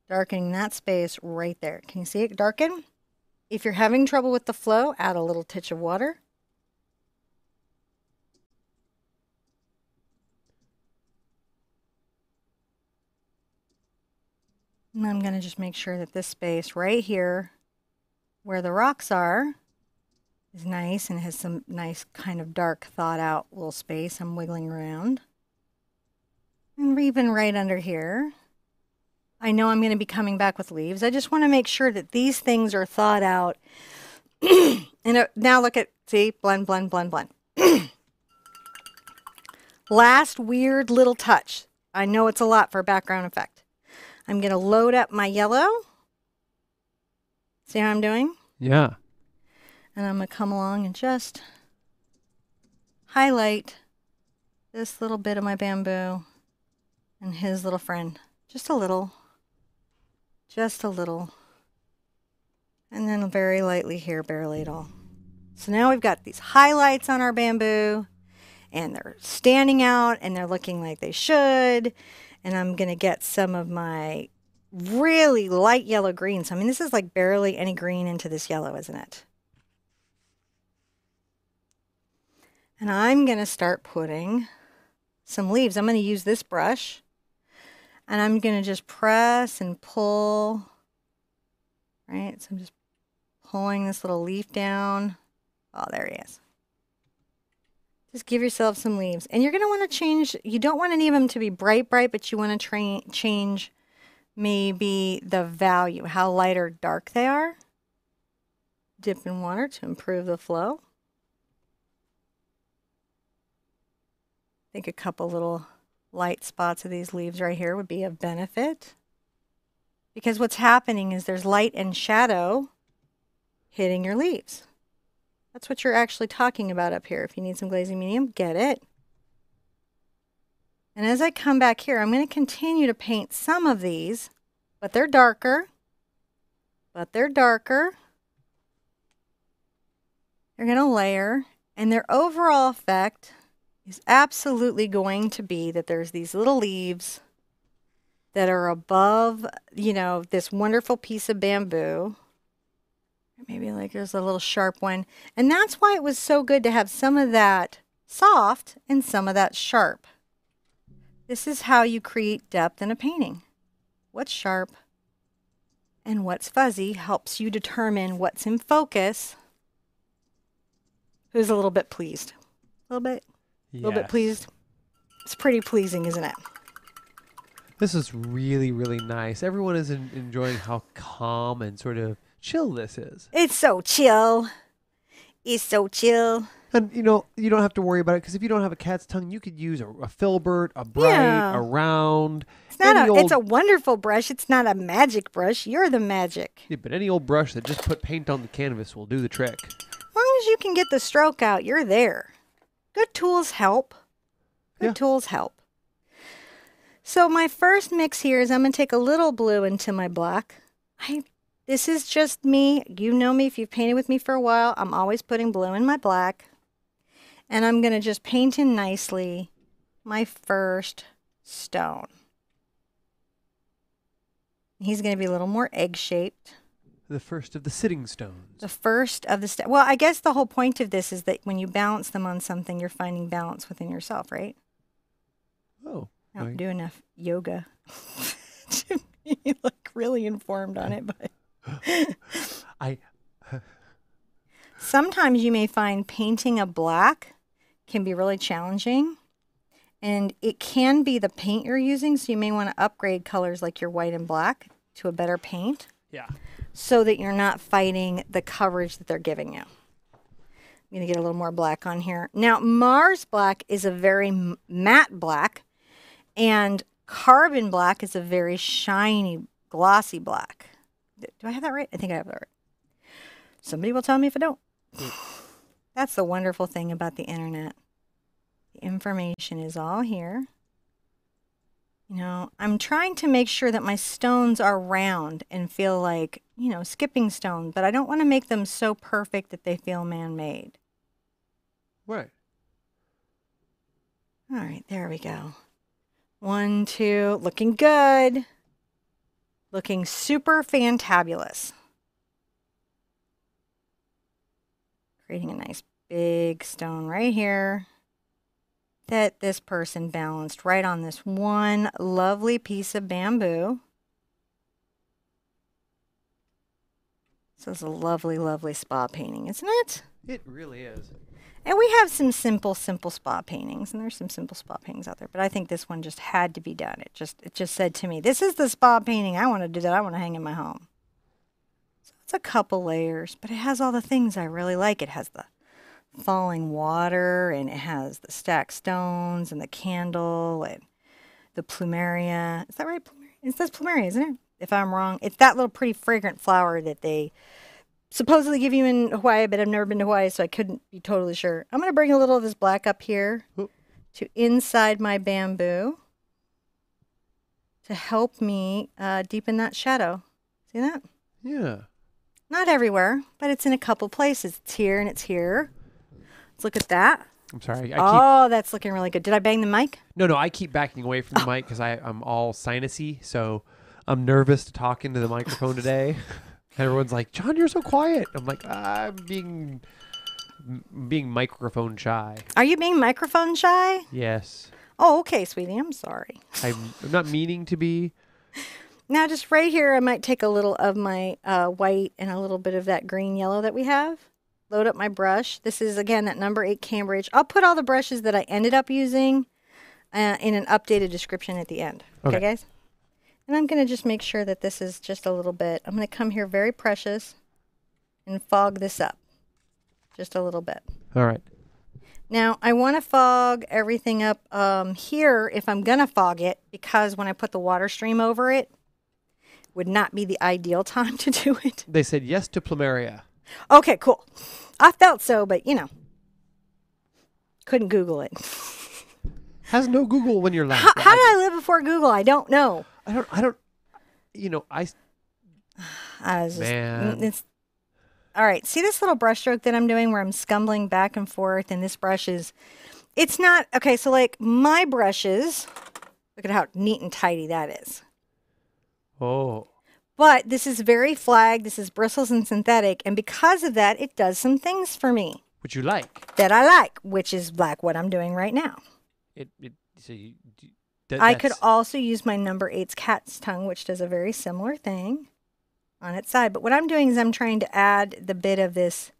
Darkening that space right there. Can you see it darken? If you're having trouble with the flow, add a little touch of water. And I'm going to just make sure that this space right here where the rocks are is nice and has some nice kind of dark thought out little space. I'm wiggling around. And even right under here. I know I'm going to be coming back with leaves. I just want to make sure that these things are thought out. And now look at, see, blend, blend, blend, blend. Last weird little touch. I know it's a lot for a background effect. I'm going to load up my yellow. See how I'm doing? Yeah. And I'm going to come along and just highlight this little bit of my bamboo and his little friend. Just a little. Just a little. And then very lightly here, barely at all. So now we've got these highlights on our bamboo. And they're standing out and they're looking like they should. And I'm going to get some of my really light yellow greens. I mean, this is like barely any green into this yellow, isn't it? And I'm going to start putting some leaves. I'm going to use this brush. And I'm going to just press and pull. Right? So I'm just pulling this little leaf down. Oh, there he is. Just give yourself some leaves. And you're going to want to change, you don't want any of them to be bright, but you want to change maybe the value, how light or dark they are. Dip in water to improve the flow. I think a couple little light spots of these leaves right here would be of benefit. Because what's happening is there's light and shadow hitting your leaves. That's what you're actually talking about up here. If you need some glazing medium, get it. And as I come back here, I'm going to continue to paint some of these, but they're darker. They're going to layer, and their overall effect is absolutely going to be that there's these little leaves that are above, you know, this wonderful piece of bamboo. Maybe like there's a little sharp one. And that's why it was so good to have some of that soft and some of that sharp. This is how you create depth in a painting. What's sharp and what's fuzzy helps you determine what's in focus. Who's a little bit pleased? A little bit? A little bit pleased? It's pretty pleasing, isn't it? This is really, really nice. Everyone is enjoying how calm and sort of chill this is. It's so chill. It's so chill. And, you know, you don't have to worry about it because if you don't have a cat's tongue, you could use a filbert, a bright, a round. It's not it's a wonderful brush. It's not a magic brush. You're the magic. Yeah, but any old brush that just put paint on the canvas will do the trick. As long as you can get the stroke out, you're there. Good tools help. Good tools help. So my first mix here is I'm going to take a little blue into my black. This is just me. You know me if you've painted with me for a while. I'm always putting blue in my black. And I'm going to just paint in nicely my first stone. He's going to be a little more egg-shaped. The first of the sitting stones. The first of the well, I guess the whole point of this is that when you balance them on something, you're finding balance within yourself, right? Oh. I don't do enough yoga to be like really informed on it, but I Sometimes you may find painting a black can be really challenging. And it can be the paint you're using, so you may want to upgrade colors like your white and black to a better paint yeah. so that you're not fighting the coverage that they're giving you. I'm going to get a little more black on here. Now, Mars black is a very matte black, and carbon black is a very shiny, glossy black. Do I have that right? I think I have that right. Somebody will tell me if I don't. That's the wonderful thing about the internet. The information is all here. You know, I'm trying to make sure that my stones are round and feel like, you know, skipping stones, but I don't want to make them so perfect that they feel man-made. Right. All right, there we go. 1, 2, looking good. Looking super fantabulous. Creating a nice big stone right here that this person balanced right on this one lovely piece of bamboo. This is a lovely, lovely spa painting, isn't it? It really is. And we have some simple spa paintings, and there's some simple spa paintings out there, but I think this one just had to be done. It just said to me, this is the spa painting I want to do that I want to hang in my home. So it's a couple layers, but it has all the things I really like. It has the falling water, and it has the stacked stones and the candle and the plumeria. Is that right? It says plumeria, isn't it? If I'm wrong, it's that little pretty fragrant flower that they supposedly give you in Hawaii, but I've never been to Hawaii, so I couldn't be totally sure. I'm going to bring a little of this black up here to inside my bamboo to help me deepen that shadow. See that? Yeah. Not everywhere, but it's in a couple places. It's here and it's here. Let's look at that. I'm sorry. That's looking really good. Did I bang the mic? No, I keep backing away from the mic because I'm all sinusy, so I'm nervous to talk into the microphone today. Everyone's like, John, you're so quiet. I'm like, I'm being microphone shy. Are you being microphone shy? Yes. Oh, okay, sweetie. I'm sorry. I'm not meaning to be. Now, just right here, I might take a little of my white and a little bit of that green yellow that we have. Load up my brush. This is, again, that number 8 Cambridge. I'll put all the brushes that I ended up using in an updated description at the end. Okay, guys? And I'm going to just make sure that this is just a little bit. I'm going to come here very precious and fog this up just a little bit. All right. Now, I want to fog everything up here if I'm going to fog it, because when I put the water stream over it, would not be the ideal time to do it. They said yes to plumeria. Okay, cool. I felt so, but, you know, couldn't Google it. Has no Google when you're laughing. How did I live before Google? I don't know. I don't, you know, I was just, man. It's, all right, see this little brush stroke that I'm doing where I'm scumbling back and forth, and this brush is, it's not, okay, so like my brushes, look at how neat and tidy that is. Oh. But this is very flagged, this is bristles and synthetic, and because of that, it does some things for me. Which you like. That I like, which is like what I'm doing right now. I could also use my number 8's cat's tongue, which does a very similar thing on its side. But what I'm doing is I'm trying to add the bit of this,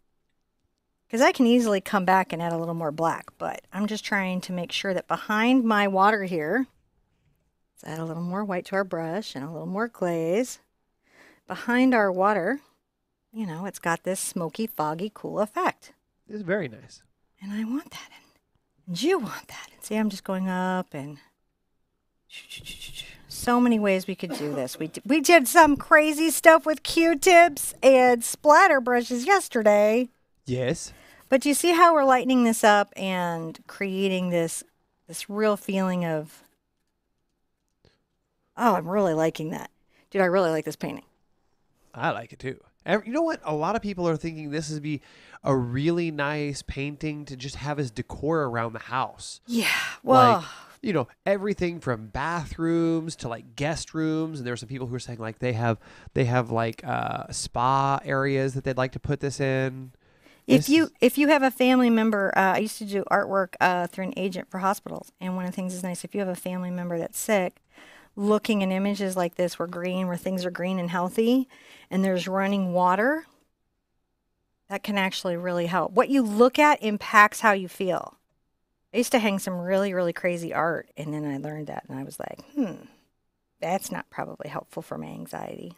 because I can easily come back and add a little more black, but I'm just trying to make sure that behind my water here, let's add a little more white to our brush and a little more glaze. Behind our water, you know, it's got this smoky, foggy, cool effect. It's very nice. And I want that. And you want that. And see, I'm just going up and so many ways we could do this. We did some crazy stuff with Q-tips and splatter brushes yesterday. Yes. But do you see how we're lightening this up and creating this real feeling of, oh, I'm really liking that. Dude, I really like this painting. I like it too. You know what? A lot of people are thinking this would be a really nice painting to just have as decor around the house. Yeah. Well, like, you know, everything from bathrooms to like guest rooms. And there are some people who are saying like they have like spa areas that they'd like to put this in. If you have a family member, I used to do artwork through an agent for hospitals. And one of the things is nice, if you have a family member that's sick, looking in images like this where things are green and healthy, and there's running water, that can actually really help. What you look at impacts how you feel. I used to hang some really, really crazy art, and then I learned that, and I was like, that's not probably helpful for my anxiety.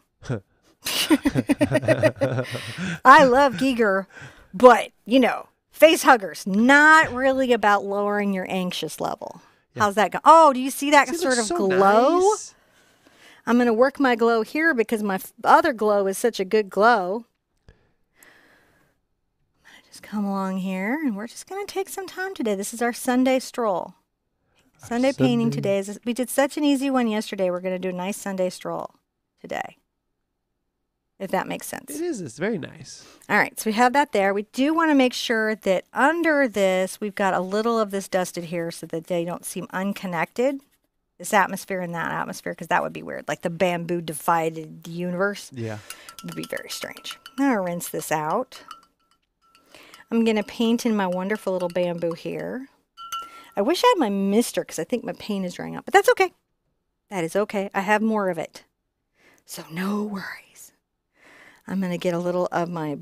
I love Giger, but, face huggers, not really about lowering your anxious level. Yeah. How's that go? Oh, do you see that sort of glow? Nice. I'm going to work my glow here because my other glow is such a good glow. I'm going to just come along here, and we're just going to take some time today. This is our Sunday stroll. Sunday painting today. We did such an easy one yesterday. We're going to do a nice Sunday stroll today. If that makes sense. It is. It's very nice. All right. So we have that there. We do want to make sure that under this, we've got a little of this dusted here so that they don't seem unconnected. This atmosphere and that atmosphere, because that would be weird. Like the bamboo divided the universe. Yeah. Would be very strange. I'm going to rinse this out. I'm going to paint in my wonderful little bamboo here. I wish I had my mister because I think my paint is drying out. But that's okay. That is okay. I have more of it. So no worries. I'm going to get a little of my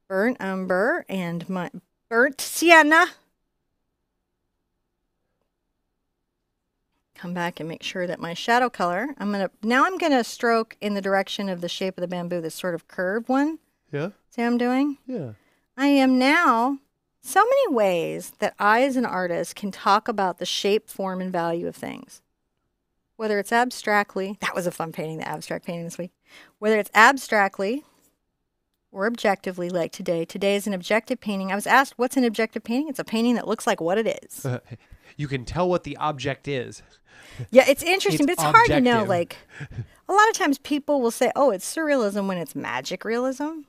burnt umber and my burnt sienna. Come back and make sure that my shadow color, now I'm going to stroke in the direction of the shape of the bamboo, this sort of curved one. Yeah. See what I'm doing? Yeah. I am now, so many ways that I as an artist can talk about the shape, form, and value of things. Whether it's abstractly, that was a fun painting, the abstract painting this week. Whether it's abstractly or objectively, like today. Today is an objective painting. I was asked, what's an objective painting? It's a painting that looks like what it is. You can tell what the object is. Yeah, it's interesting, but it's hard to know. Like, a lot of times people will say, oh, it's surrealism when it's magic realism.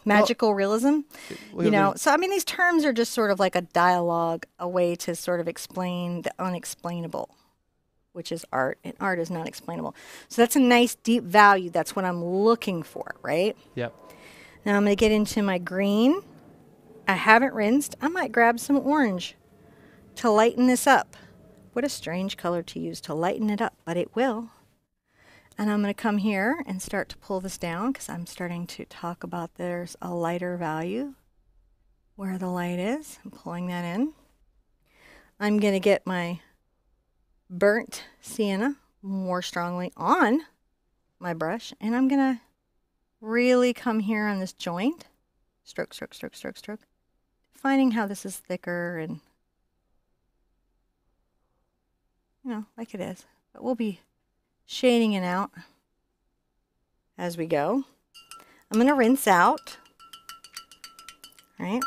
Magical realism. So, I mean, these terms are just sort of like a dialogue, a way to sort of explain the unexplainable, which is art, and art is not explainable. So that's a nice deep value. That's what I'm looking for, right? Yep. Now I'm going to get into my green. I haven't rinsed. I might grab some orange to lighten this up. What a strange color to use to lighten it up, but it will. And I'm going to come here and start to pull this down because I'm starting to talk about there's a lighter value where the light is. I'm pulling that in. I'm going to get my burnt sienna more strongly on my brush, and I'm going to really come here on this joint. Stroke, stroke, stroke, stroke, stroke. Finding how this is thicker and, like it is. But we'll be shading it out as we go. I'm going to rinse out. All right.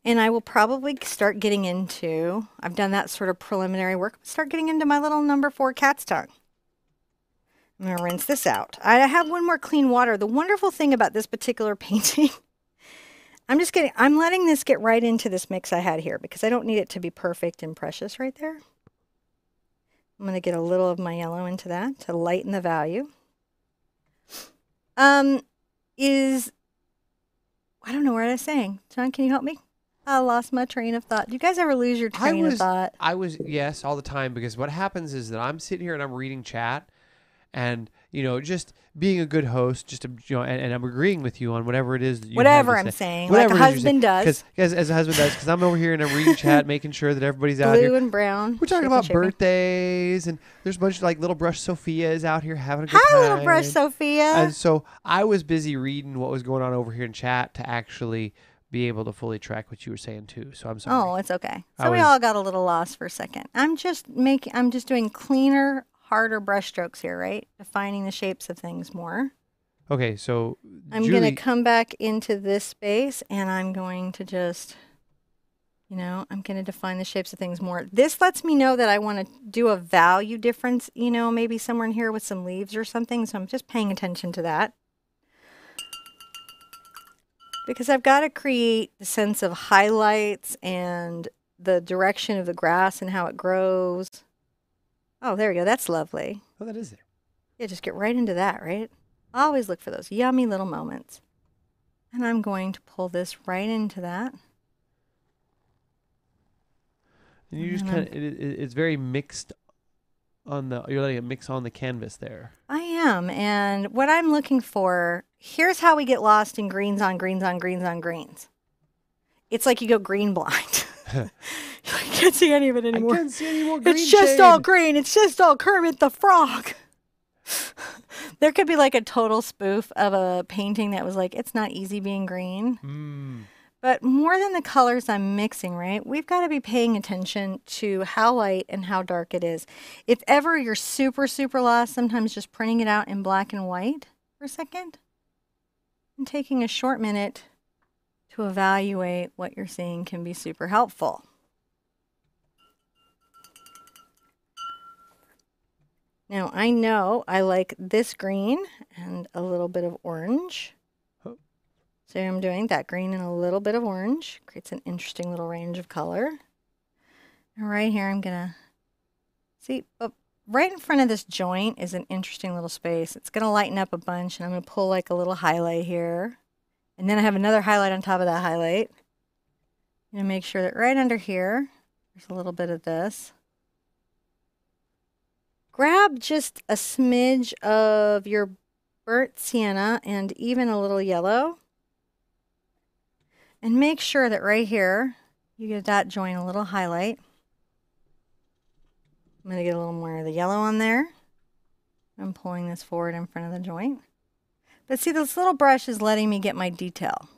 And I will probably start getting into, I've done that sort of preliminary work, start getting into my little number 4 cat's tongue. I'm going to rinse this out. I have one more clean water. The wonderful thing about this particular painting, I'm letting this get right into this mix I had here because I don't need it to be perfect and precious right there. I'm going to get a little of my yellow into that to lighten the value. I don't know what I was saying. John, can you help me? I lost my train of thought. Do you guys ever lose your train of thought? Yes, all the time, because what happens is that I'm sitting here and I'm reading chat. And, just being a good host, and I'm agreeing with you on whatever it is that you whatever I'm saying, like a husband does. As a husband does, because I'm over here and I'm reading chat, making sure that everybody's out here. Blue and brown. We're talking about birthdays, and there's a bunch of little brush Sophia's out here having a good time. Hi, little brush Sophia. And so I was busy reading what was going on over here in chat to actually be able to fully track what you were saying too. So I'm sorry. Oh, it's okay. So we all got a little lost for a second. I'm just doing cleaner, harder brush strokes here, right? Defining the shapes of things more. Okay, so I'm going to come back into this space and I'm going to just, I'm going to define the shapes of things more. This lets me know that I want to do a value difference, maybe somewhere in here with some leaves or something. So I'm just paying attention to that. Because I've got to create the sense of highlights and the direction of the grass and how it grows. Oh, there we go. That's lovely. Oh, that is there. Yeah, just get right into that, right? I always look for those yummy little moments. And I'm going to pull this right into that. And you just kind of, it's very mixed you're letting it mix on the canvas there. I am. And what I'm looking for, here's how we get lost in greens on greens on greens on greens. It's like you go green blind. I can't see any of it anymore. I can't see any more green It's just shade. all green. It's just all Kermit the Frog. There could be like a total spoof of a painting that was like, it's not easy being green. But more than the colors I'm mixing, right? We've got to be paying attention to how light and how dark it is. If ever you're super, super lost, sometimes just printing it out in black and white for a second and taking a short minute to evaluate what you're seeing can be super helpful. Now, I know I like this green and a little bit of orange. So I'm doing that green and a little bit of orange. Creates an interesting little range of color. And right here, I'm going to see, right in front of this joint is an interesting little space. It's going to lighten up a bunch, and I'm going to pull like a little highlight here. And then I have another highlight on top of that highlight. I'm going to make sure that right under here, there's a little bit of this. Grab just a smidge of your burnt sienna and even a little yellow. And make sure that right here, you get that joint a little highlight. I'm going to get a little more of the yellow on there. I'm pulling this forward in front of the joint. But see, this little brush is letting me get my detail.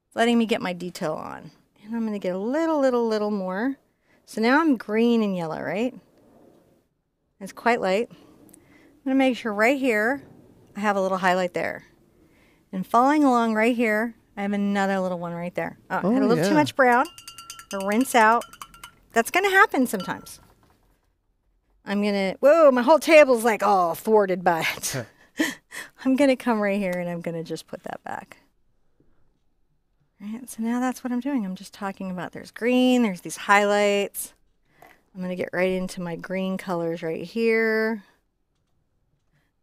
It's letting me get my detail on. And I'm going to get a little more. So now I'm green and yellow, right? It's quite light. I'm going to make sure right here, I have a little highlight there. And following along right here, I have another little one right there. Oh, I had a little too much brown. Rinse out. That's going to happen sometimes. I'm going to, whoa, my whole table's like all thwarted by it. I'm going to come right here and I'm going to just put that back. All right, so now that's what I'm doing. I'm just talking about there's green, there's these highlights. I'm going to get right into my green colors right here.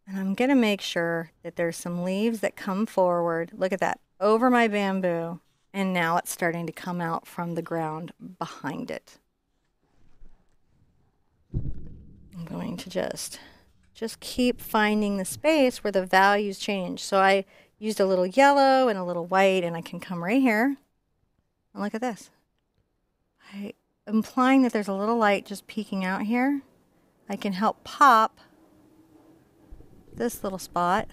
And I'm going to make sure that there's some leaves that come forward. Look at that, over my bamboo. And now it's starting to come out from the ground behind it. I'm going to just keep finding the space where the values change. So I used a little yellow and a little white, and I can come right here. And look at this. Implying that there's a little light just peeking out here. I can help pop this little spot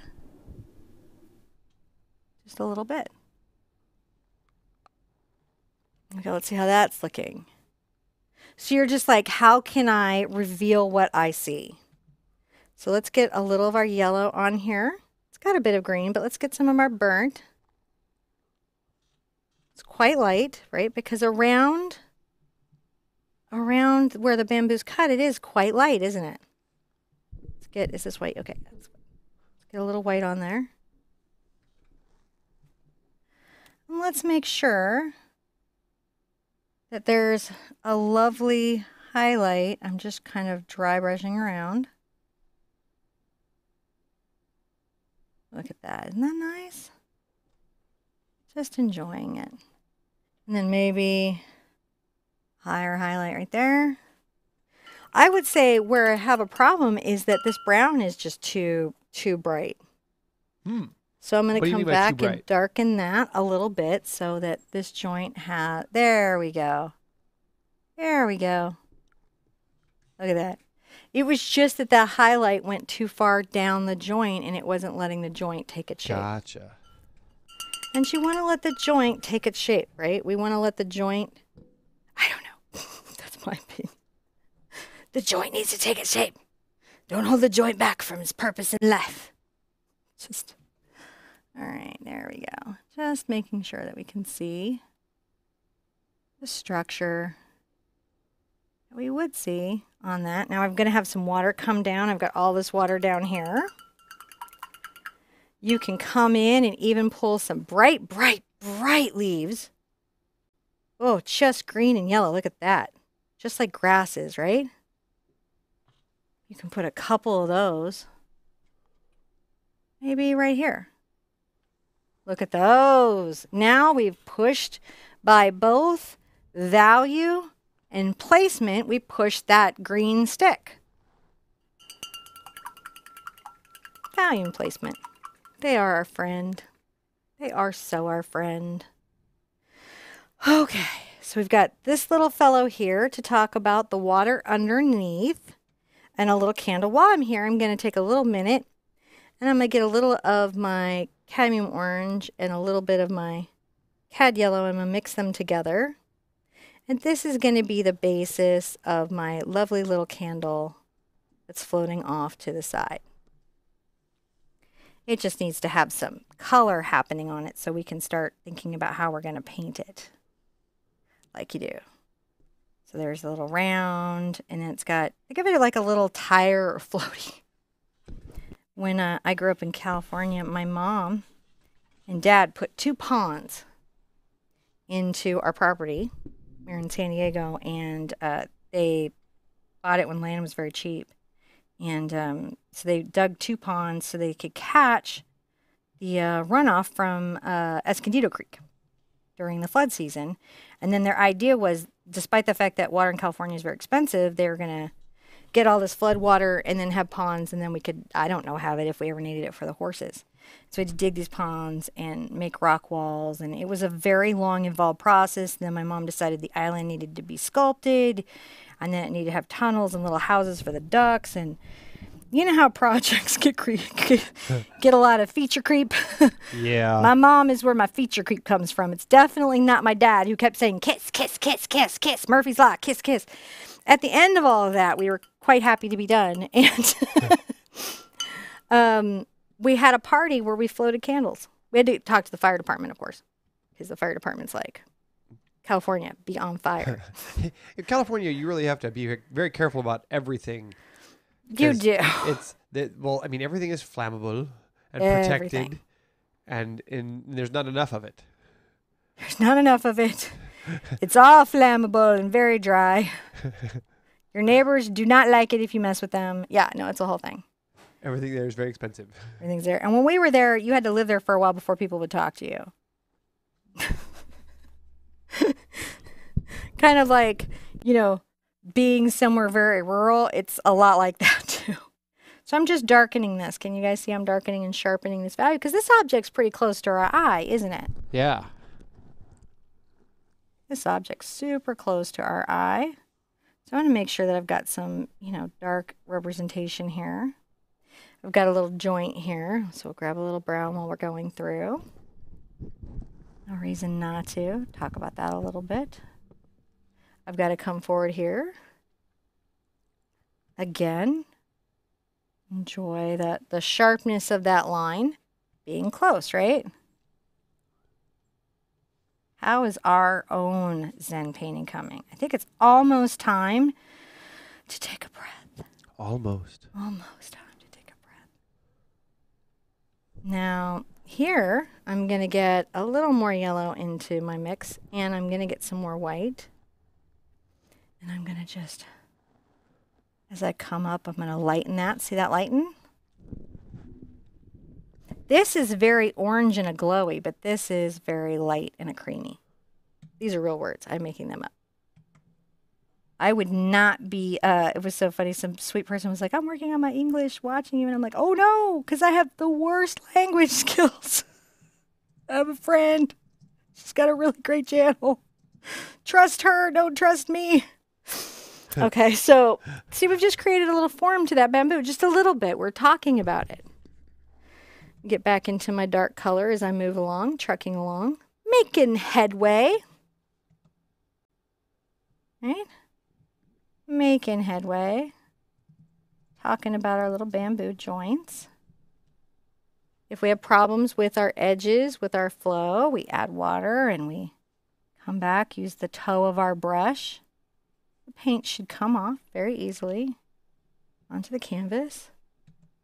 just a little bit. Okay, let's see how that's looking. So you're just like, how can I reveal what I see? So let's get a little of our yellow on here. It's got a bit of green, but let's get some of our burnt. It's quite light, right? Because around where the bamboo's cut, it is quite light, isn't it? Let's get, is this white? Okay, let's get a little white on there. And let's make sure that there's a lovely highlight. I'm just kind of dry brushing around. Look at that, isn't that nice? Just enjoying it. And then maybe higher highlight right there. I would say where I have a problem is that this brown is just too bright. So I'm going to come back and darken that a little bit so that this joint has, there we go. There we go. Look at that. It was just that that highlight went too far down the joint and it wasn't letting the joint take its shape. Gotcha. And you want to let the joint take its shape, right? We want to let the joint, I don't know. That's my opinion. The joint needs to take its shape. Don't hold the joint back from its purpose in life. Just, all right, there we go. Just making sure that we can see the structure that we would see on that. Now I'm going to have some water come down. I've got all this water down here. You can come in and even pull some bright, bright, bright leaves. Oh, just green and yellow. Look at that. Just like grass is, right? You can put a couple of those. Maybe right here. Look at those. Now we've pushed by both value and placement. We pushed that green stick. volume placement. They are our friend. They are so our friend. Okay, so we've got this little fellow here to talk about the water underneath and a little candle. While I'm here, I'm going to take a little minute and I'm going to get a little of my cadmium orange and a little bit of my cad yellow. I'm going to mix them together. And this is going to be the basis of my lovely little candle that's floating off to the side. It just needs to have some color happening on it so we can start thinking about how we're going to paint it. Like you do. So there's a little round, and then it's got, think of it like a little tire or floaty. When I grew up in California, my mom and dad put 2 ponds into our property. We were in San Diego, and they bought it when land was very cheap. And so they dug 2 ponds so they could catch the runoff from Escondido Creek during the flood season. And then their idea was, despite the fact that water in California is very expensive, they were going to get all this flood water and then have ponds, and then we could, I don't know, have it if we ever needed it for the horses. So we had to dig these ponds and make rock walls, and it was a very long, involved process. And then my mom decided the island needed to be sculpted, and then it needed to have tunnels and little houses for the ducks. And you know how projects get a lot of feature creep. Yeah. My mom is where my feature creep comes from. It's definitely not my dad, who kept saying, kiss, kiss, kiss, kiss, kiss, Murphy's Law, kiss, kiss. At the end of all of that, we were quite happy to be done. And we had a party where we floated candles. We had to talk to the fire department, of course, because the fire department's like, California, be on fire. In California, you really have to be very careful about everything. You do. Well, I mean, everything is flammable and Everything. protected, and there's not enough of it. There's not enough of it. It's all flammable and very dry. Your neighbors do not like it if you mess with them. Yeah, no, it's a whole thing. Everything there is very expensive. Everything's there. And when we were there, you had to live there for a while before people would talk to you. Kind of like, being somewhere very rural, it's a lot like that too. So I'm just darkening this. Can you guys see I'm darkening and sharpening this value? Because this object's pretty close to our eye, isn't it? Yeah. This object's super close to our eye. So I want to make sure that I've got some, dark representation here. I've got a little joint here, so we'll grab a little brown while we're going through. No reason not to. Talk about that a little bit. I've got to come forward here. Again, enjoy the sharpness of that line being close, right? How is our own Zen painting coming? I think it's almost time to take a breath. Almost. Almost time to take a breath. Now, here, I'm going to get a little more yellow into my mix, and I'm going to get some more white. And I'm going to just, as I come up, I'm going to lighten that. See that lighten? This is very orange and a glowy, but this is very light and a creamy. These are real words. I'm making them up. I would not be, it was so funny. Some sweet person was like, I'm working on my English watching you. And I'm like, oh no, because I have the worst language skills. I have a friend. She's got a really great channel. Trust her, don't trust me. Okay, so see, we've just created a little form to that bamboo, just a little bit. We're talking about it. Get back into my dark color as I move along, trucking along, making headway. Right? Making headway. Talking about our little bamboo joints. If we have problems with our edges, with our flow, we add water and we come back, use the toe of our brush. The paint should come off very easily onto the canvas.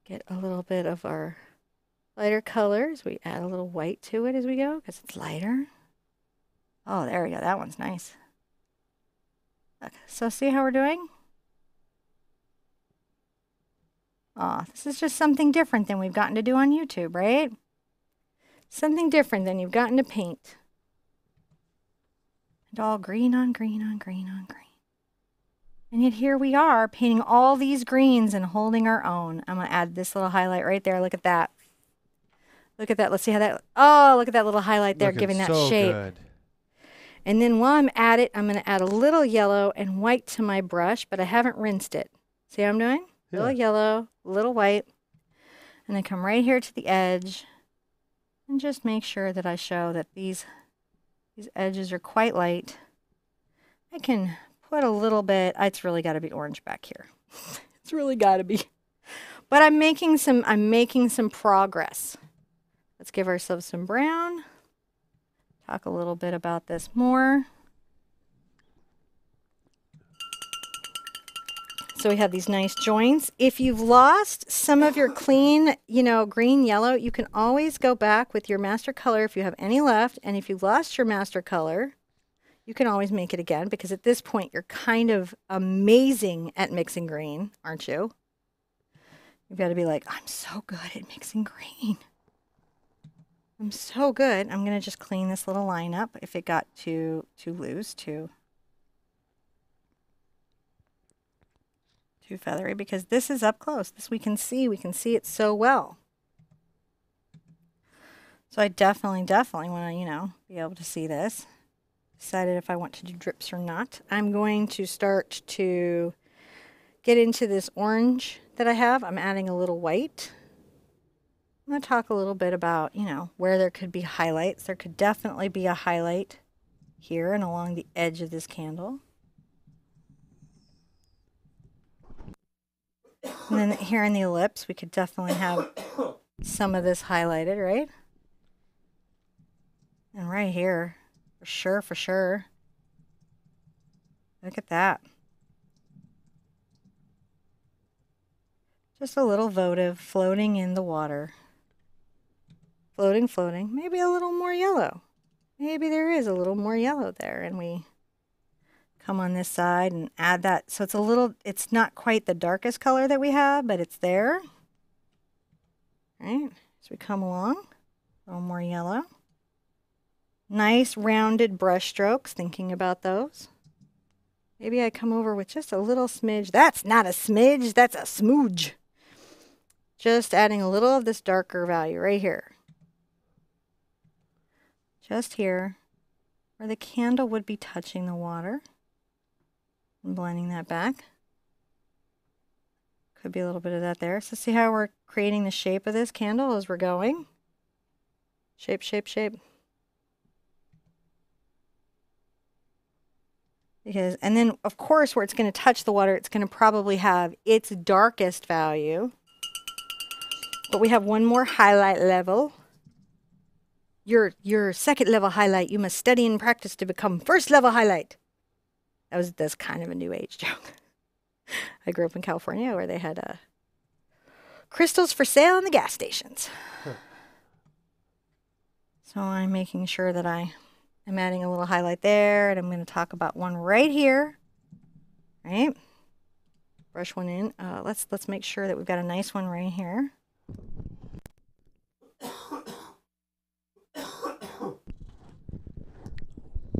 Get a little bit of our lighter colors. We add a little white to it as we go because it's lighter. Oh, there we go. That one's nice. Okay, so see how we're doing? Oh, this is just something different than we've gotten to do on YouTube, right? Something different than you've gotten to paint. And all green on green on green on green. And yet here we are painting all these greens and holding our own. I'm going to add this little highlight right there. Look at that. Look at that. Let's see how that, oh, look at that little highlight there, Looking giving that so shape. good. And then while I'm at it, I'm going to add a little yellow and white to my brush, but I haven't rinsed it. See what I'm doing? Yeah. Little yellow, little white. And then come right here to the edge and just make sure that I show that these edges are quite light. I can put a little bit, it's really got to be orange back here. It's really got to be. But I'm making some progress. Let's give ourselves some brown. Talk a little bit about this more. So we have these nice joints. If you've lost some of your clean, green, yellow, you can always go back with your master color if you have any left. And if you've lost your master color, you can always make it again, because at this point you're kind of amazing at mixing green, aren't you? You've got to be like, I'm so good at mixing green. I'm so good. I'm going to just clean this little line up if it got too loose, too feathery, because this is up close. This we can see it so well. So I definitely want to, be able to see this. Decided if I want to do drips or not. I'm going to start to get into this orange that I have. I'm adding a little white. I'm going to talk a little bit about, where there could be highlights. There could definitely be a highlight here and along the edge of this candle. And then here in the ellipse, we could definitely have some of this highlighted, right? And right here, for sure. Look at that. Just a little votive floating in the water. Floating. Maybe a little more yellow. Maybe there is a little more yellow there, and we come on this side and add that. So it's not quite the darkest color that we have, but it's there. Right? As we come along, a little more yellow. Nice rounded brush strokes, thinking about those. Maybe I come over with just a little smidge. That's not a smidge, that's a smooge. Just adding a little of this darker value right here. Just here, where the candle would be touching the water. And blending that back. Could be a little bit of that there. So see how we're creating the shape of this candle as we're going? Shape. And then, of course, where it's going to touch the water, it's going to probably have its darkest value. But we have one more highlight level. Your second level highlight, you must study and practice to become first level highlight. That's kind of a new age joke. I grew up in California where they had crystals for sale in the gas stations. Huh. So I'm making sure that I'm adding a little highlight there, and I'm going to talk about one right here. Right? Brush one in. Let's make sure that we've got a nice one right here.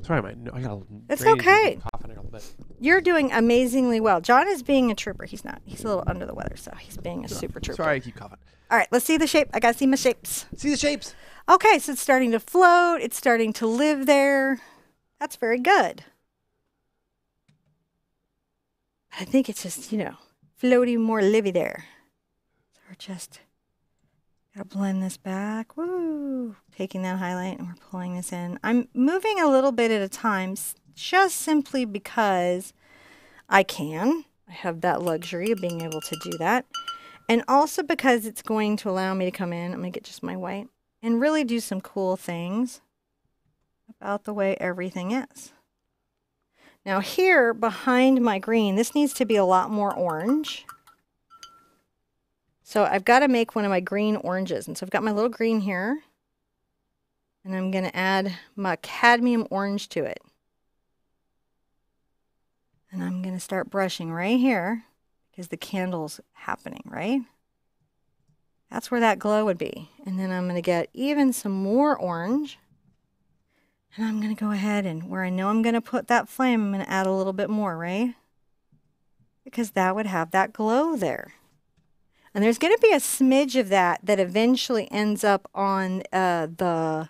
Sorry, I got It's okay. Coughing a little bit. You're doing amazingly well. John is being a trooper. He's not. He's a little under the weather, so he's being a super trooper. Sorry, I keep coughing. All right, let's see the shape. I got to see my shapes. See the shapes. Okay, so it's starting to float. It's starting to live there. That's very good. I think it's just, floaty, more livey there. So we're just got to blend this back. Woo! Taking that highlight and we're pulling this in. I'm moving a little bit at a time, just simply because I can. I have that luxury of being able to do that. And also because it's going to allow me to come in. I'm going to get just my white and really do some cool things about the way everything is. Now here behind my green, this needs to be a lot more orange. So I've got to make one of my green oranges. And so I've got my little green here. And I'm going to add my cadmium orange to it. And I'm going to start brushing right here because the candle's happening, right? That's where that glow would be. And then I'm going to get even some more orange. And I'm going to go ahead and where I know I'm going to put that flame, I'm going to add a little bit more, right? because that would have that glow there. And there's going to be a smidge of that eventually ends up on the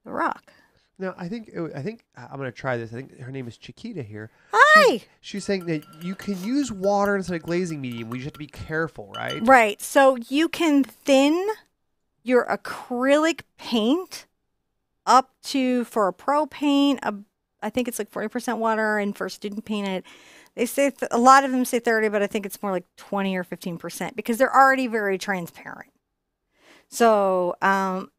rock. Now, I think I'm going to try this. I think her name is Chiquita here. Hi! She's saying that you can use water instead of glazing medium. We just have to be careful, right? Right. So you can thin your acrylic paint up to, for a pro paint, I think it's like 40% water, and for student paint, they say a lot of them say 30, but I think it's more like 20 or 15% because they're already very transparent. So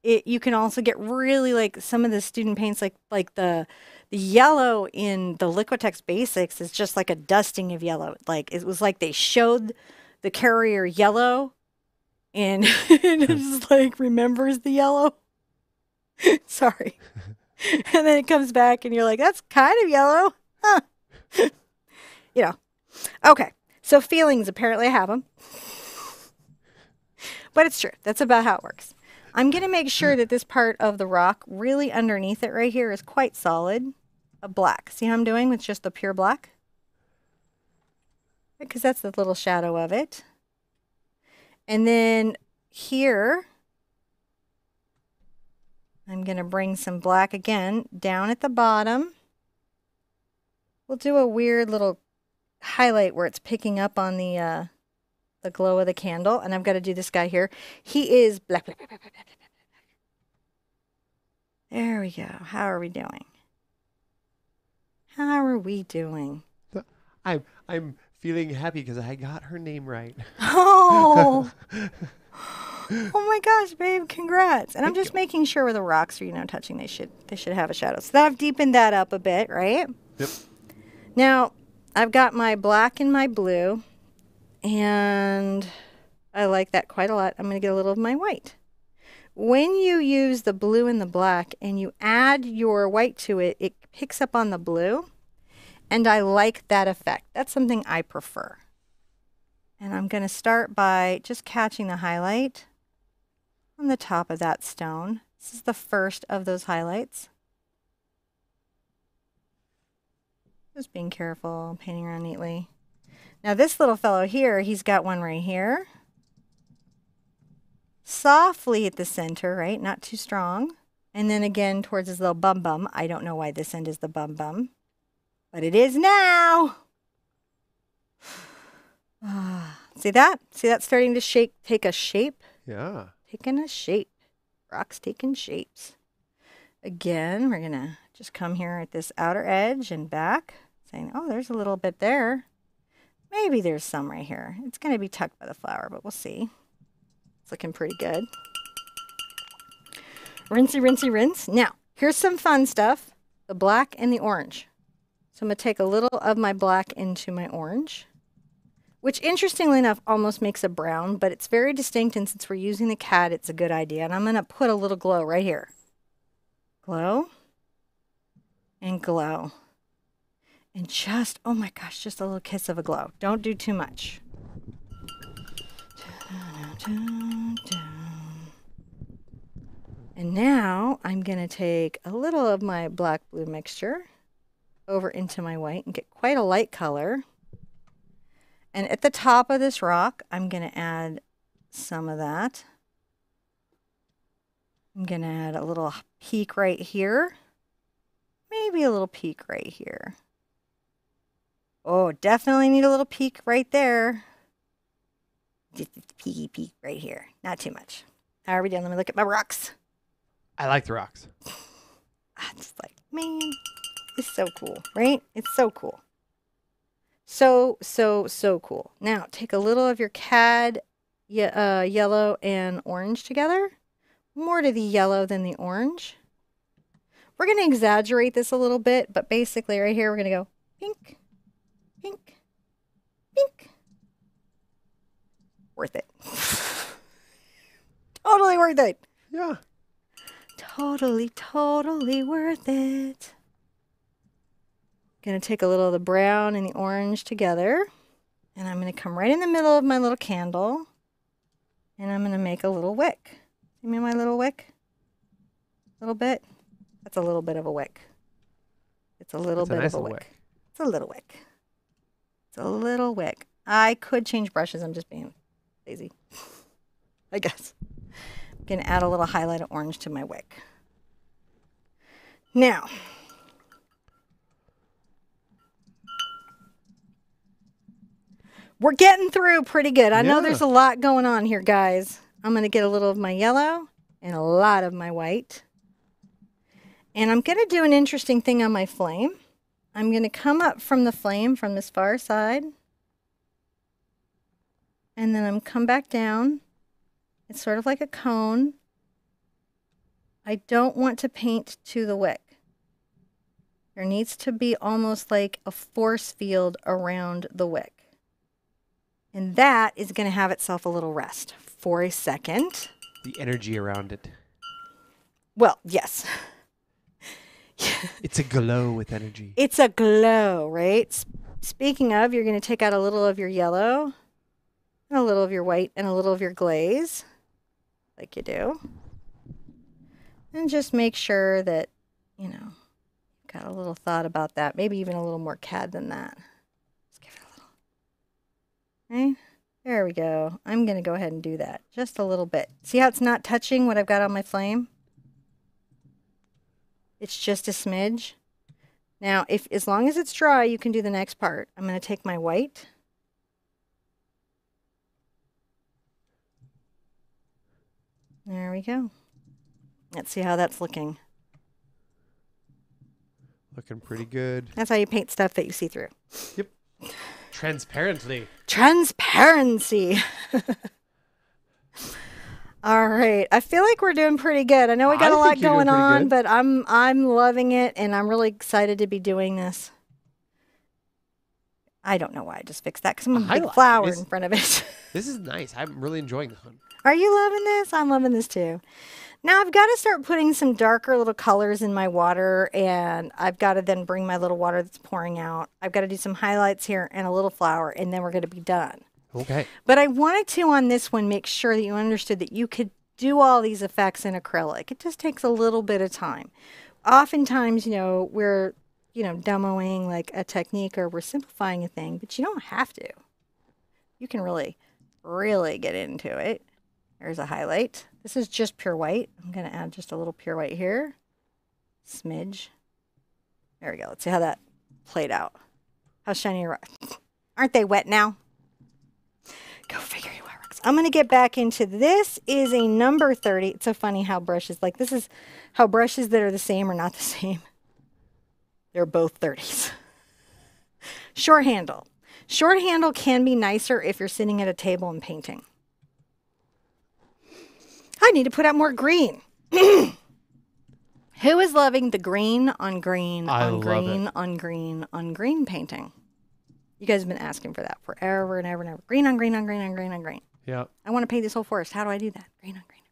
you can also get really like some of the student paints, like the yellow in the Liquitex Basics is just like a dusting of yellow. Like it was like they showed the carrier yellow, and it just like remembers the yellow. Sorry. And then it comes back and you're like, that's kind of yellow. Huh. You know. Okay. So feelings, apparently I have them. But it's true. That's about how it works. I'm going to make sure that this part of the rock really underneath it right here is quite solid. A black. See how I'm doing with just the pure black? Because that's the little shadow of it. And then here, I'm going to bring some black again down at the bottom. We'll do a weird little highlight where it's picking up on the glow of the candle. And I've got to do this guy here. He is black, black, black, black, black, black, black. There we go. How are we doing? How are we doing? I'm feeling happy because I got her name right. Oh. Oh my gosh, babe, congrats. And I'm just making sure where the rocks are, touching, they should have a shadow. So I've deepened that up a bit, right? Yep. Now, I've got my black and my blue, and I like that quite a lot. I'm going to get a little of my white. When you use the blue and the black and you add your white to it, it picks up on the blue, and I like that effect. That's something I prefer. And I'm going to start by just catching the highlight on the top of that stone. This is the first of those highlights. Just being careful, painting around neatly. Now this little fellow here, he's got one right here. Softly at the center, right? Not too strong. And then again towards his little bum bum. I don't know why this end is the bum bum, but it is now. See that? See that starting to take a shape? Yeah. Taking a shape. Rock's taking shapes. Again, we're going to just come here at this outer edge and back, saying, oh, there's a little bit there. Maybe there's some right here. It's going to be tucked by the flower, but we'll see. It's looking pretty good. Rinsey, rinsey, rinse. Now, here's some fun stuff. The black and the orange. So I'm going to take a little of my black into my orange, which interestingly enough almost makes a brown, but it's very distinct, and since we're using the CAD, it's a good idea. And I'm going to put a little glow right here. Glow and glow. And just, oh my gosh, just a little kiss of a glow. Don't do too much. And now I'm going to take a little of my black-blue mixture over into my white and get quite a light color. And at the top of this rock, I'm going to add some of that. I'm going to add a little peak right here. Maybe a little peak right here. Oh, definitely need a little peak right there. Just a peaky peak right here. Not too much. How are we doing? Let me look at my rocks. I like the rocks. I'm just like, man, it's so cool, right? It's so cool. So cool. Now, take a little of your CAD yellow and orange together. More to the yellow than the orange. We're going to exaggerate this a little bit, but basically right here we're going to go pink, pink, pink. Worth it. Totally worth it. Yeah. Totally, totally worth it. Going to take a little of the brown and the orange together. And I'm going to come right in the middle of my little candle. And I'm going to make a little wick. See me my little wick? A little bit? That's a little bit of a wick. It's a little bit of a wick. It's a little wick. It's a little wick. I could change brushes. I'm just being lazy, I guess. I'm going to add a little highlight of orange to my wick. Now, we're getting through pretty good. I know there's a lot going on here, guys. I'm going to get a little of my yellow and a lot of my white. And I'm going to do an interesting thing on my flame. I'm going to come up from the flame from this far side. And then I'm come back down. It's sort of like a cone. I don't want to paint to the wick. There needs to be almost like a force field around the wick. And that is going to have itself a little rest for a second. The energy around it. Well, yes. It's a glow with energy. It's a glow, right? Speaking of, you're going to take out a little of your yellow, and a little of your white, and a little of your glaze, like you do. And just make sure that, you know, you've got a little thought about that. Maybe even a little more CAD than that. Let's give it a little. Right? There we go. I'm going to go ahead and do that just a little bit. See how it's not touching what I've got on my flame? It's just a smidge. Now, as long as it's dry, you can do the next part. I'm going to take my white. There we go. Let's see how that's looking. Looking pretty good. That's how you paint stuff that you see through. Yep. Transparently. Transparency. All right. I feel like we're doing pretty good. I know we got a lot going on, but I'm loving it, and I'm really excited to be doing this. I don't know why I just fixed that because I'm a big flower in front of it. This is nice. I'm really enjoying this one. Are you loving this? I'm loving this too. Now I've got to start putting some darker little colors in my water, and I've got to then bring my little water that's pouring out. I've got to do some highlights here and a little flower, and then we're going to be done. Okay. But I wanted to, on this one, make sure that you understood that you could do all these effects in acrylic. It just takes a little bit of time. Oftentimes, you know, we're, you know, demoing like a technique or we're simplifying a thing, but you don't have to. You can really, really get into it. There's a highlight. This is just pure white. I'm going to add just a little pure white here. Smidge. There we go. Let's see how that played out. How shiny are aren't they wet now? Go figure you out. I'm going to get back into this. Is a number 30. It's so funny how brushes, like this is how brushes that are the same are not the same. They're both 30s. Short handle. Short handle can be nicer if you're sitting at a table and painting. I need to put out more green. Who is loving the green on green on green on green on green painting? You guys have been asking for that forever and ever and ever. Green on green on green on green on green. Yeah. I want to paint this whole forest. How do I do that? Green on green.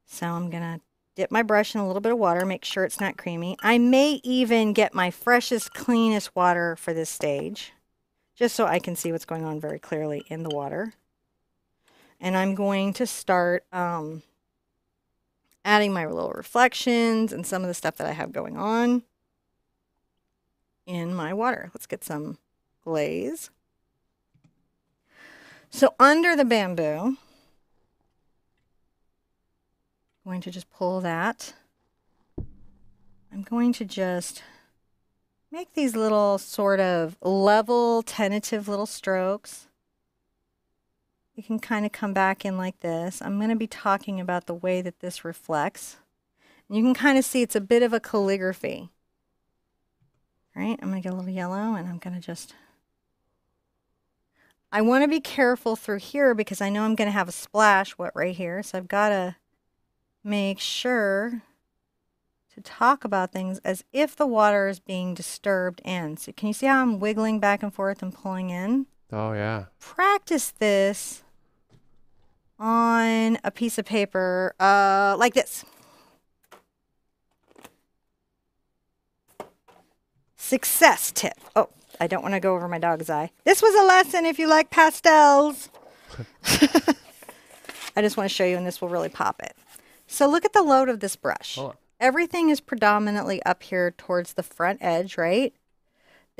So I'm going to dip my brush in a little bit of water, make sure it's not creamy. I may even get my freshest, cleanest water for this stage, just so I can see what's going on very clearly in the water. And I'm going to start adding my little reflections and some of the stuff that I have going on in my water. Let's get some glaze. So under the bamboo, I'm going to just pull that. I'm going to just make these little sort of level, tentative little strokes. You can kind of come back in like this. I'm going to be talking about the way that this reflects. And you can kind of see it's a bit of a calligraphy. All right, I'm going to get a little yellow and I'm going to just... I want to be careful through here because I know I'm going to have a splash right here. So I've got to make sure to talk about things as if the water is being disturbed in. So can you see how I'm wiggling back and forth and pulling in? Oh, yeah. Practice this on a piece of paper like this. Success tip. Oh, I don't want to go over my dog's eye. This was a lesson if you like pastels. I just want to show you, and this will really pop it. So look at the load of this brush. Everything is predominantly up here towards the front edge, right?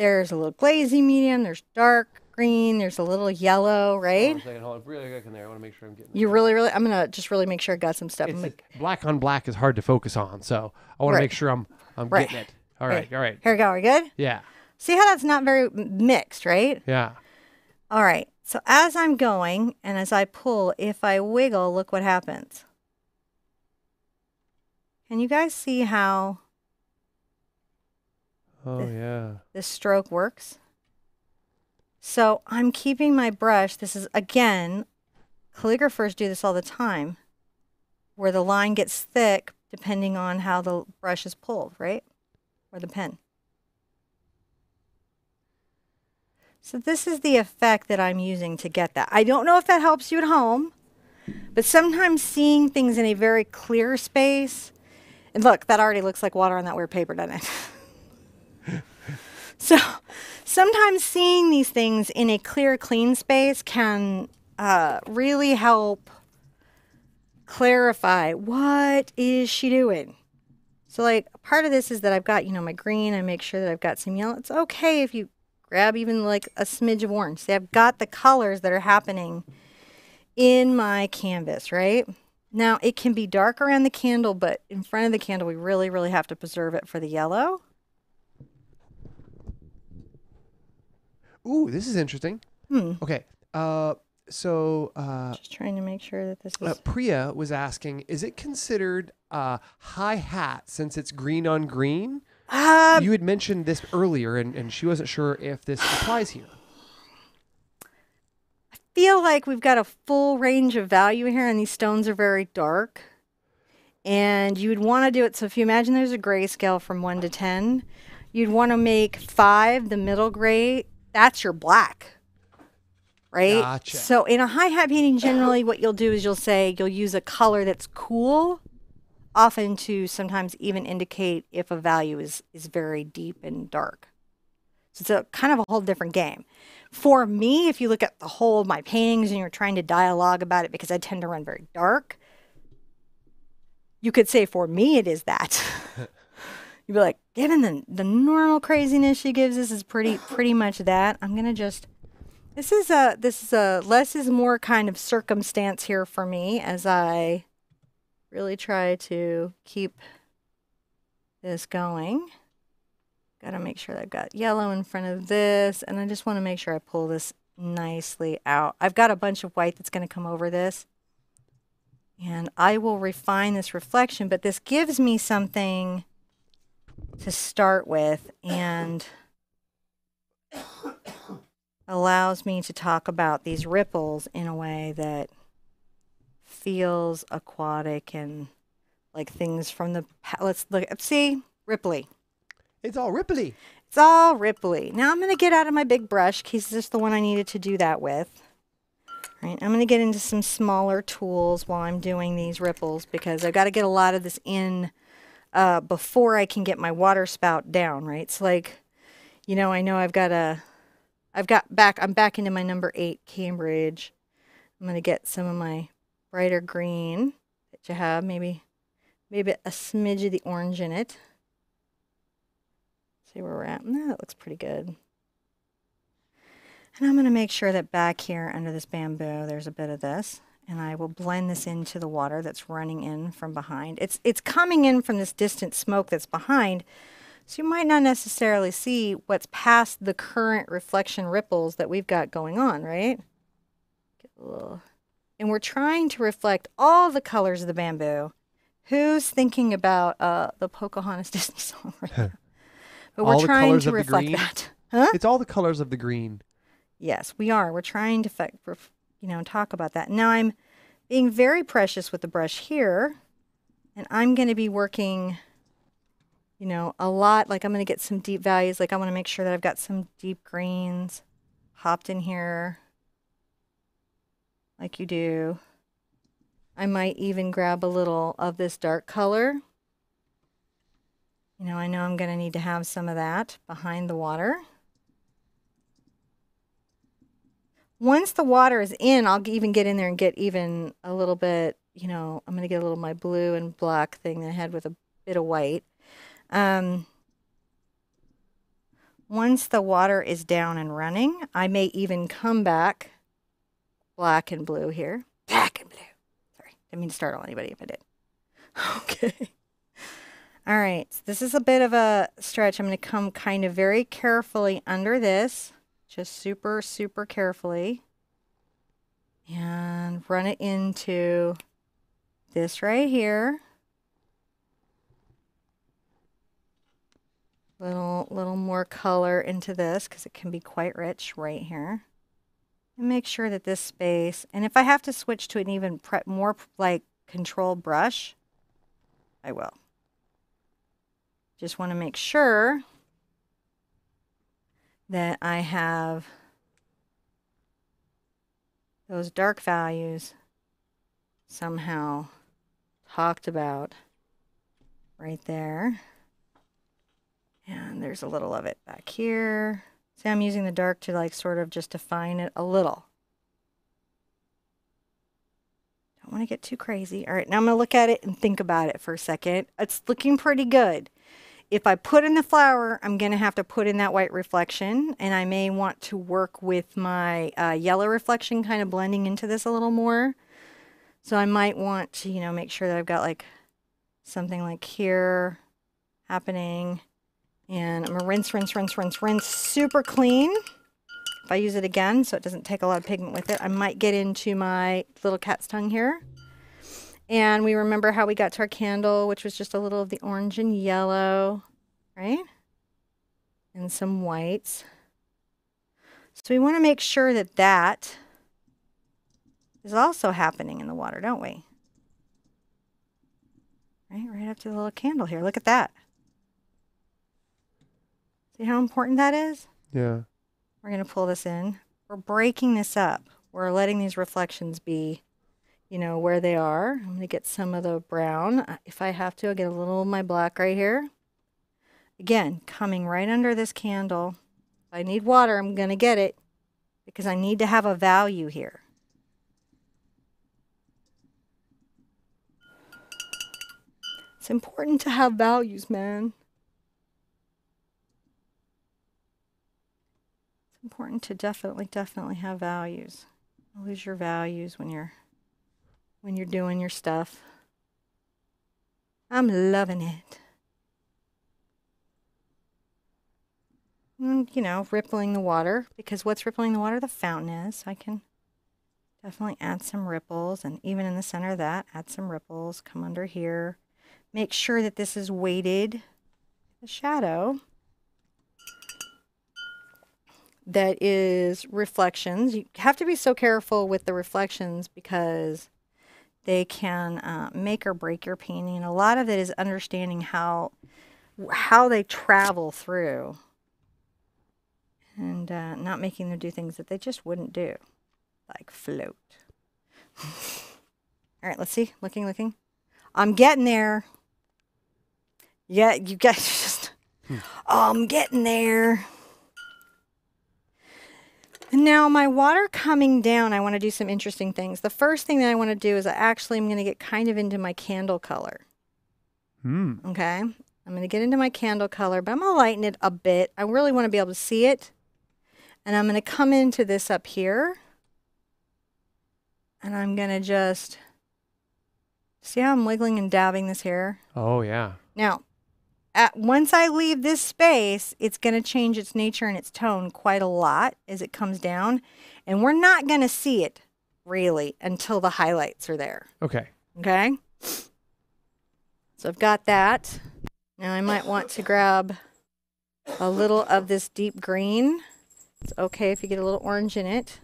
There's a little glazing medium. There's dark green. There's a little yellow, right? Hold on a second. Hold on. Really quick in there. I want to make sure I'm getting You really, I'm going to just really make sure I got some stuff. It's black on black is hard to focus on, so I want to make sure I'm getting it. All right. Here we go. Are we good? Yeah. See how that's not very mixed, right? Yeah. All right. So as I'm going and as I pull, if I wiggle, look what happens. Can you guys see how this stroke works? So I'm keeping my brush. This is, again, calligraphers do this all the time, where the line gets thick depending on how the brush is pulled, right? Or the pen. So this is the effect that I'm using to get that. I don't know if that helps you at home, but sometimes seeing things in a very clear space, and look, that already looks like water on that weird paper, doesn't it? So sometimes seeing these things in a clear, clean space can really help clarify what is she doing. So like part of this is that I've got, you know, my green. I make sure that I've got some yellow. It's okay if you grab even like a smidge of orange. See, I've got the colors that are happening in my canvas, right? Now it can be dark around the candle, but in front of the candle, we really, really have to preserve it for the yellow. Ooh, this is interesting. Okay. Just trying to make sure that this is... Priya was asking, is it considered high hat since it's green on green? You had mentioned this earlier, and she wasn't sure if this applies here. I feel like we've got a full range of value here, and these stones are very dark. And you would want to do it, so if you imagine there's a grayscale from 1 to 10, you'd want to make 5 the middle gray. That's your black, right? Gotcha. So in a high hat painting, generally what you'll do is you'll use a color that's cool, often to sometimes even indicate if a value is very deep and dark. So it's a kind of a whole different game. For me, if you look at the whole of my paintings and you're trying to dialogue about it, because I tend to run very dark, you could say for me it is that. You'd be like, given the normal craziness she gives us is pretty much that. I'm gonna just, this is a less is more kind of circumstance here for me as I really try to keep this going. Got to make sure that I've got yellow in front of this, and I just want to make sure I pull this nicely out. I've got a bunch of white that's going to come over this, and I will refine this reflection, but this gives me something to start with and allows me to talk about these ripples in a way that feels aquatic and like things from the, let's look, see, ripply. It's all ripply. It's all ripply. Now I'm going to get out of my big brush because this is the one I needed to do that with. All right, I'm going to get into some smaller tools while I'm doing these ripples because I've got to get a lot of this in before I can get my water spout down, right? It's like, you know I'm back into my number 8 Cambridge. I'm going to get some of my brighter green that you have, maybe a smidge of the orange in it. See where we're at. No, that looks pretty good. And I'm going to make sure that back here under this bamboo, there's a bit of this. And I will blend this into the water that's running in from behind. It's coming in from this distant smoke that's behind. So you might not necessarily see what's past the current reflection ripples that we've got going on, right? Get a little... And we're trying to reflect all the colors of the bamboo. Who's thinking about the Pocahontas Disney song right now? But we're trying to reflect that. Huh? It's all the colors of the green. Yes, we are. We're trying to, talk about that. Now I'm being very precious with the brush here, and I'm going to be working, a lot. Like I'm going to get some deep values. Like I want to make sure that I've got some deep greens hopped in here, like you do. I might even grab a little of this dark color. I know I'm going to need to have some of that behind the water. Once the water is in, I'll even get in there and get even a little bit, I'm going to get a little of my blue and black thing that I had with a bit of white. once the water is down and running, I may even come back black and blue here. Black and blue. Sorry, didn't mean to startle anybody if I did. Okay. All right, so this is a bit of a stretch. I'm going to come kind of very carefully under this, just super, super carefully, and run it into this right here. Little more color into this because it can be quite rich right here. And make sure that this space, and if I have to switch to an even more like control brush, I will. Just want to make sure that I have those dark values somehow talked about right there. And there's a little of it back here. See, I'm using the dark to like sort of just define it a little. Don't want to get too crazy. All right, now I'm going to look at it and think about it for a second. It's looking pretty good. If I put in the flower, I'm going to have to put in that white reflection, and I may want to work with my yellow reflection kind of blending into this a little more. So I might want to, you know, make sure that I've got like something like here happening. And I'm going to rinse super clean. If I use it again, so it doesn't take a lot of pigment with it, I might get into my little cat's tongue here. And we remember how we got to our candle, which was just a little of the orange and yellow, right? And some whites. So we want to make sure that that is also happening in the water, don't we? Right up to the little candle here. Look at that. See how important that is? Yeah. We're going to pull this in. We're breaking this up. We're letting these reflections be, you know, where they are. I'm going to get some of the brown. If I have to, I'll get a little of my black right here. Again, coming right under this candle. If I need water, I'm going to get it because I need to have a value here. It's important to have values, man. It's important to definitely have values. Don't lose your values when you're doing your stuff. I'm loving it. And, you know, rippling the water, because what's rippling the water? The fountain is. So I can definitely add some ripples, and even in the center of that, add some ripples. Come under here. Make sure that this is weighted. The shadow that is reflections. You have to be so careful with the reflections because they can make or break your painting. And a lot of it is understanding how they travel through and not making them do things that they just wouldn't do, like float. All right, let's see. Looking. I'm getting there. Yeah, you guys just... I'm getting there. Now, my water coming down, I want to do some interesting things. The first thing that I want to do is I'm going to get kind of into my candle color. Okay? I'm going to get into my candle color, but I'm going to lighten it a bit. I really want to be able to see it. And I'm going to come into this up here. And I'm going to just... See how I'm wiggling and dabbing this here? Oh, yeah. Now, once I leave this space, it's going to change its nature and its tone quite a lot as it comes down. And we're not going to see it, really, until the highlights are there. Okay. Okay? So I've got that. Now I might want to grab a little of this deep green. It's okay if you get a little orange in it.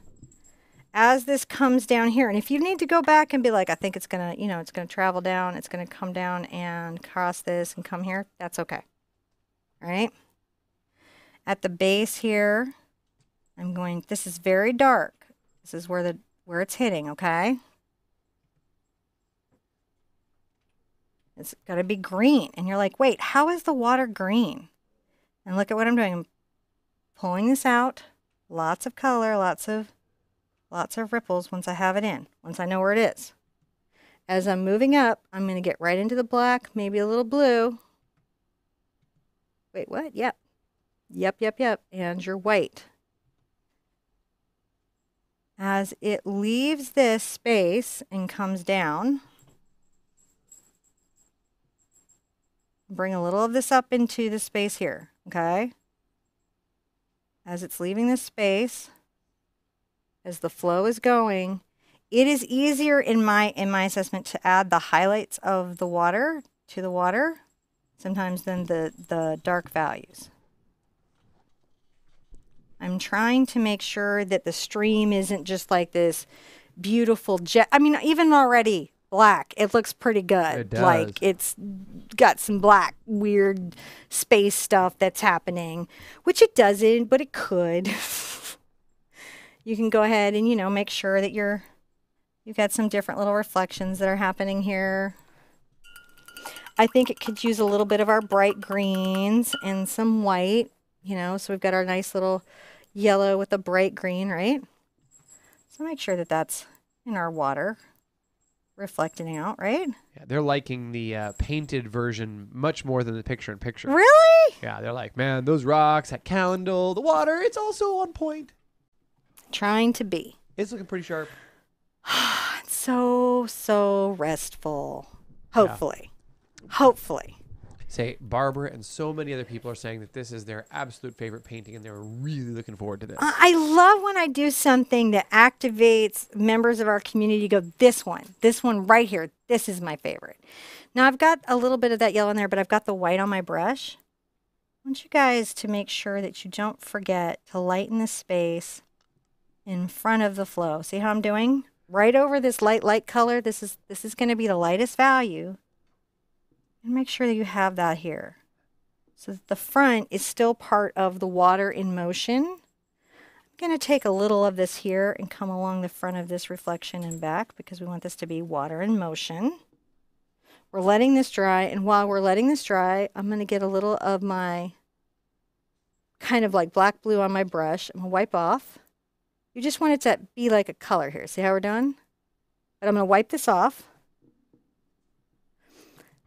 As this comes down here, and if you need to go back and be like, I think it's going to, you know, it's going to travel down, it's going to come down and cross this and come here, that's okay. All right? At the base here, I'm going, this is very dark. This is where it's hitting, okay? It's got to be green. And you're like, wait, how is the water green? And look at what I'm doing. I'm pulling this out. Lots of color, lots of ripples once I have it in, once I know where it is. As I'm moving up, I'm going to get right into the black, maybe a little blue. Wait, what? Yep. Yep, yep, yep. And your white. As it leaves this space and comes down, bring a little of this up into the space here, okay? As it's leaving this space, as the flow is going, it is easier in my assessment to add the highlights of the water to the water sometimes than the dark values. I'm trying to make sure that the stream isn't just like this beautiful jet. I mean, even already black, it looks pretty good. It does. Like it's got some black, weird space stuff that's happening, which it doesn't, but it could. You can go ahead and, you know, make sure that you've got some different little reflections that are happening here. I think it could use a little bit of our bright greens and some white, you know, so we've got our nice little yellow with a bright green, right? So make sure that that's in our water reflecting out, right? Yeah, they're liking the painted version much more than the picture-in-picture. Really? Yeah, they're like, man, those rocks, that candle, the water, it's also on point. Trying to be. It's looking pretty sharp. It's so restful. Hopefully. Yeah. Hopefully. Say, Barbara and so many other people are saying that this is their absolute favorite painting and they're really looking forward to this. I love when I do something that activates members of our community to go, this one right here, this is my favorite. Now I've got a little bit of that yellow in there, but I've got the white on my brush. I want you guys to make sure that you don't forget to lighten the space in front of the flow. See how I'm doing? Right over this light color, this is going to be the lightest value. And make sure that you have that here. So that the front is still part of the water in motion. I'm going to take a little of this here and come along the front of this reflection and back because we want this to be water in motion. We're letting this dry, and while we're letting this dry, I'm going to get a little of my kind of like black blue on my brush. I'm going to wipe off. You just want it to be like a color here. See how we're doing? But I'm going to wipe this off.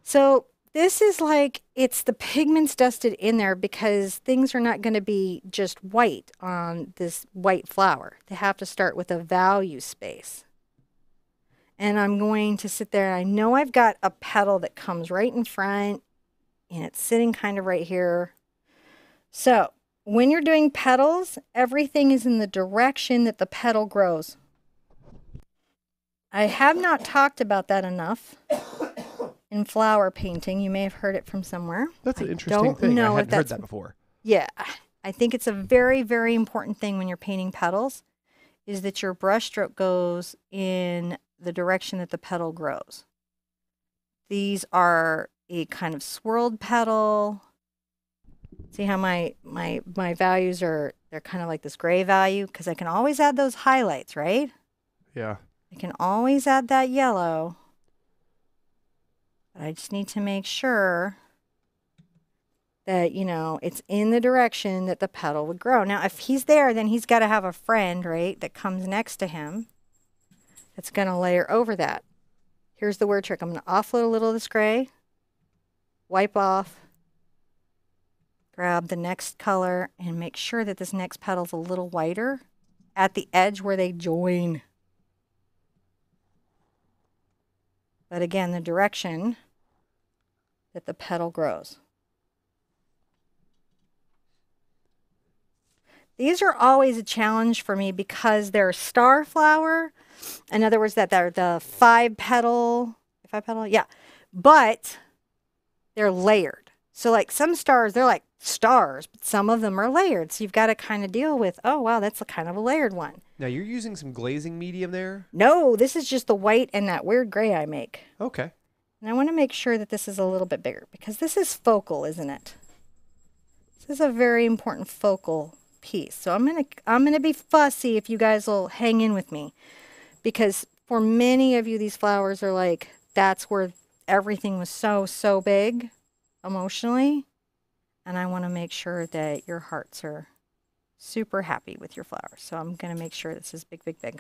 So this is like, it's the pigments dusted in there because things are not going to be just white on this white flower. They have to start with a value space. And I'm going to sit there. I know I've got a petal that comes right in front and it's sitting kind of right here. So when you're doing petals, everything is in the direction that the petal grows. I have not talked about that enough in flower painting. You may have heard it from somewhere. That's an interesting thing. I hadn't heard that before. Yeah. I think it's a very, very important thing when you're painting petals is that your brush stroke goes in the direction that the petal grows. These are a kind of swirled petal. See how my values are, they're kind of like this gray value because I can always add those highlights, right? Yeah. I can always add that yellow. But I just need to make sure that, you know, it's in the direction that the petal would grow. Now, if he's there, then he's got to have a friend, right, that comes next to him that's going to layer over that. Here's the word trick. I'm going to offload a little of this gray, wipe off, grab the next color, and make sure that this next petal's a little whiter at the edge where they join. But again, the direction that the petal grows. These are always a challenge for me because they're star flower. In other words, that they're the five petal, yeah. But they're layered. So like some stars, they're like stars, but some of them are layered. So you've got to kind of deal with, oh, wow, that's a kind of a layered one. Now you're using some glazing medium there? No, this is just the white and that weird gray I make. Okay. And I want to make sure that this is a little bit bigger because this is focal, isn't it? This is a very important focal piece. So I'm gonna be fussy if you guys will hang in with me because for many of you, these flowers are like, that's where everything was so big emotionally. And I want to make sure that your hearts are super happy with your flowers. So I'm going to make sure this is big, big, big.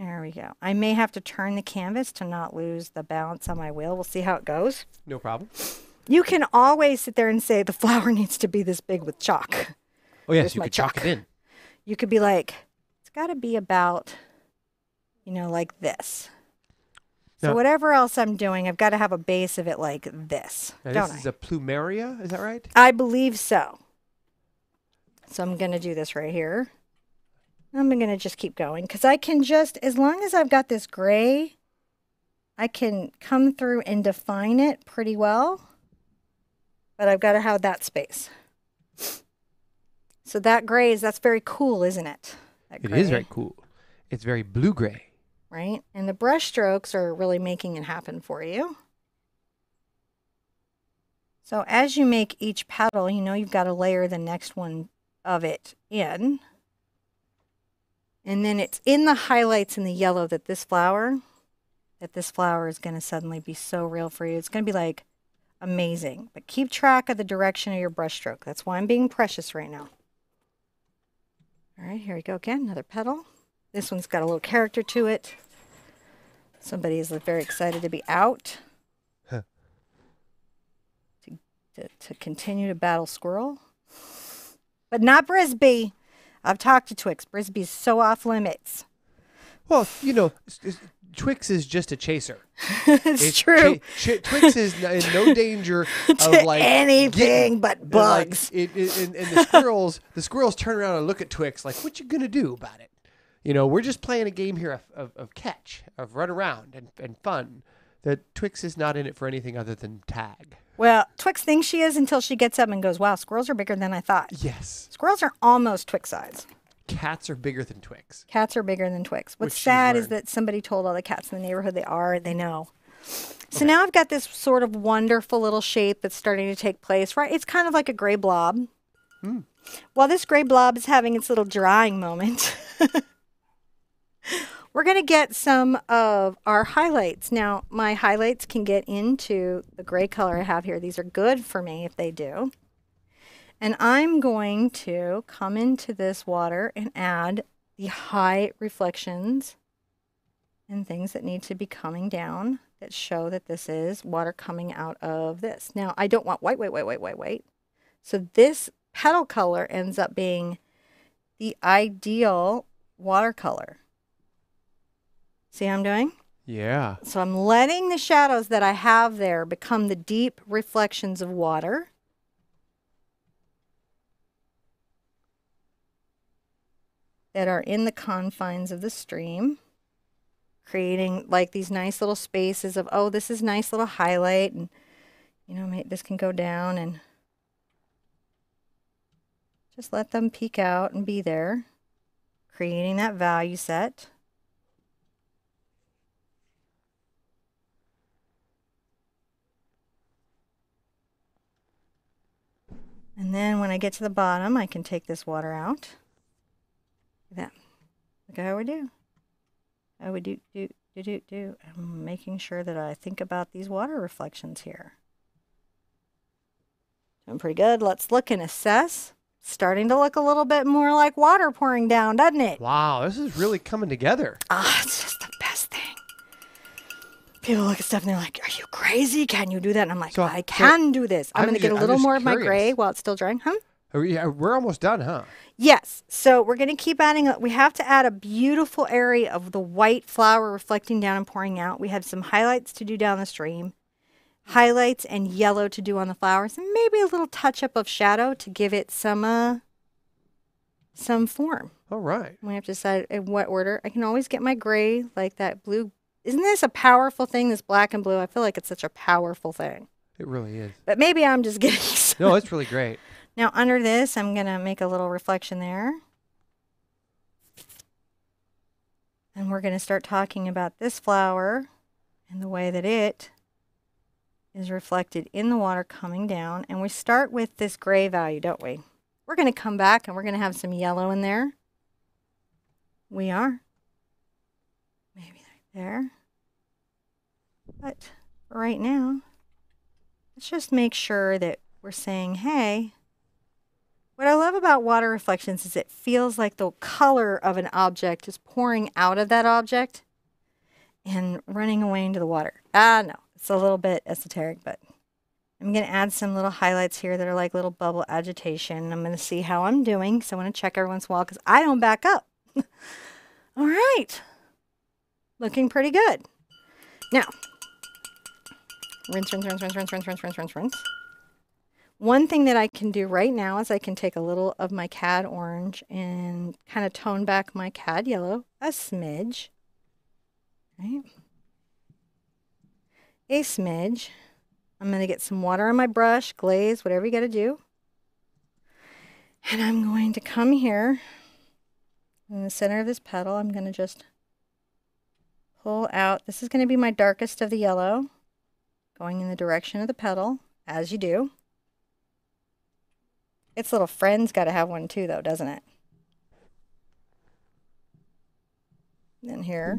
There we go. I may have to turn the canvas to not lose the balance on my wheel. We'll see how it goes. No problem. You can always sit there and say the flower needs to be this big with chalk. Oh, yes, Here's you my could chalk it in. You could be like, it's got to be about, you know, like this. So Now, whatever else I'm doing, I've got to have a base of it like this, now don't this I? is a plumeria, is that right? I believe so. So I'm going to do this right here. I'm going to just keep going because I can just, as long as I've got this gray, I can come through and define it pretty well. But I've got to have that space. So that gray that's very cool, isn't it? It is very cool. It's very blue-gray. Right? And the brush strokes are really making it happen for you. So as you make each petal, you know you've got to layer the next one of it in. And then it's in the highlights in the yellow that this flower is going to suddenly be so real for you. It's going to be like amazing. But keep track of the direction of your brush stroke. That's why I'm being precious right now. All right, here we go again. Another petal. This one's got a little character to it. Somebody is very excited to be out. Huh. To continue to battle squirrel. But not Brisby. I've talked to Twix. Brisby's so off limits. Well, you know, Twix is just a chaser. It's true. Twix is in no danger to of like anything but bugs. And the squirrels turn around and look at Twix like, "What you gonna do about it?" You know, we're just playing a game here of catch, of run around and fun. That Twix is not in it for anything other than tag. Well, Twix thinks she is until she gets up and goes, "Wow, squirrels are bigger than I thought." Yes. Squirrels are almost Twix size. Cats are bigger than Twix. Cats are bigger than Twix. What's Which sad she's is that somebody told all the cats in the neighborhood they know. So now I've got this sort of wonderful little shape that's starting to take place, right? It's kind of like a gray blob. Mm. While this gray blob is having its little drying moment, we're going to get some of our highlights. Now, my highlights can get into the gray color I have here. These are good for me if they do. And I'm going to come into this water and add the high reflections and things that need to be coming down that show that this is water coming out of this. Now, I don't want white. So this petal color ends up being the ideal watercolor. See how I'm doing? Yeah. So I'm letting the shadows that I have there become the deep reflections of water. That are in the confines of the stream, creating like these nice little spaces of, oh, this is nice little highlight, and you know, this can go down, and just let them peek out and be there, creating that value set. And then when I get to the bottom, I can take this water out. That. Look at how we do. How we do. I'm making sure that I think about these water reflections here. Doing pretty good. Let's look and assess. Starting to look a little bit more like water pouring down, doesn't it? Wow, this is really coming together. Ah, it's just the best thing. People look at stuff and they're like, "Are you crazy? Can you do that?" And I'm like, I can do this. I'm going to get a little more of my gray while it's still drying. Huh? We're almost done, huh? Yes. So we're going to keep adding. We have to add a beautiful area of the white flower reflecting down and pouring out. We have some highlights to do down the stream, highlights and yellow to do on the flowers, and maybe a little touch up of shadow to give it some form. All right. We have to decide in what order. I can always get my gray like that blue. Isn't this a powerful thing? This black and blue. I feel like it's such a powerful thing. It really is. But maybe I'm just getting. No, it's really great. Now, under this, I'm going to make a little reflection there. And we're going to start talking about this flower and the way that it is reflected in the water coming down. And we start with this gray value, don't we? We're going to come back and we're going to have some yellow in there. We are. Maybe right there. But for right now, let's just make sure that we're saying, hey, What I love about water reflections is it feels like the color of an object is pouring out of that object and running away into the water. No, it's a little bit esoteric, but I'm going to add some little highlights here that are like little bubble agitation. I'm going to see how I'm doing. So I want to check every once in a while because I don't back up. All right. Looking pretty good. Now, rinse, rinse, rinse, rinse, rinse, rinse, rinse, rinse, rinse, rinse. One thing that I can do right now is I can take a little of my cad orange and kind of tone back my cad yellow a smidge. Right? A smidge. I'm going to get some water on my brush, glaze, whatever you got to do. And I'm going to come here in the center of this petal. I'm going to just pull out. This is going to be my darkest of the yellow, going in the direction of the petal, as you do. Its little friend's got to have one too, though, doesn't it? Then here.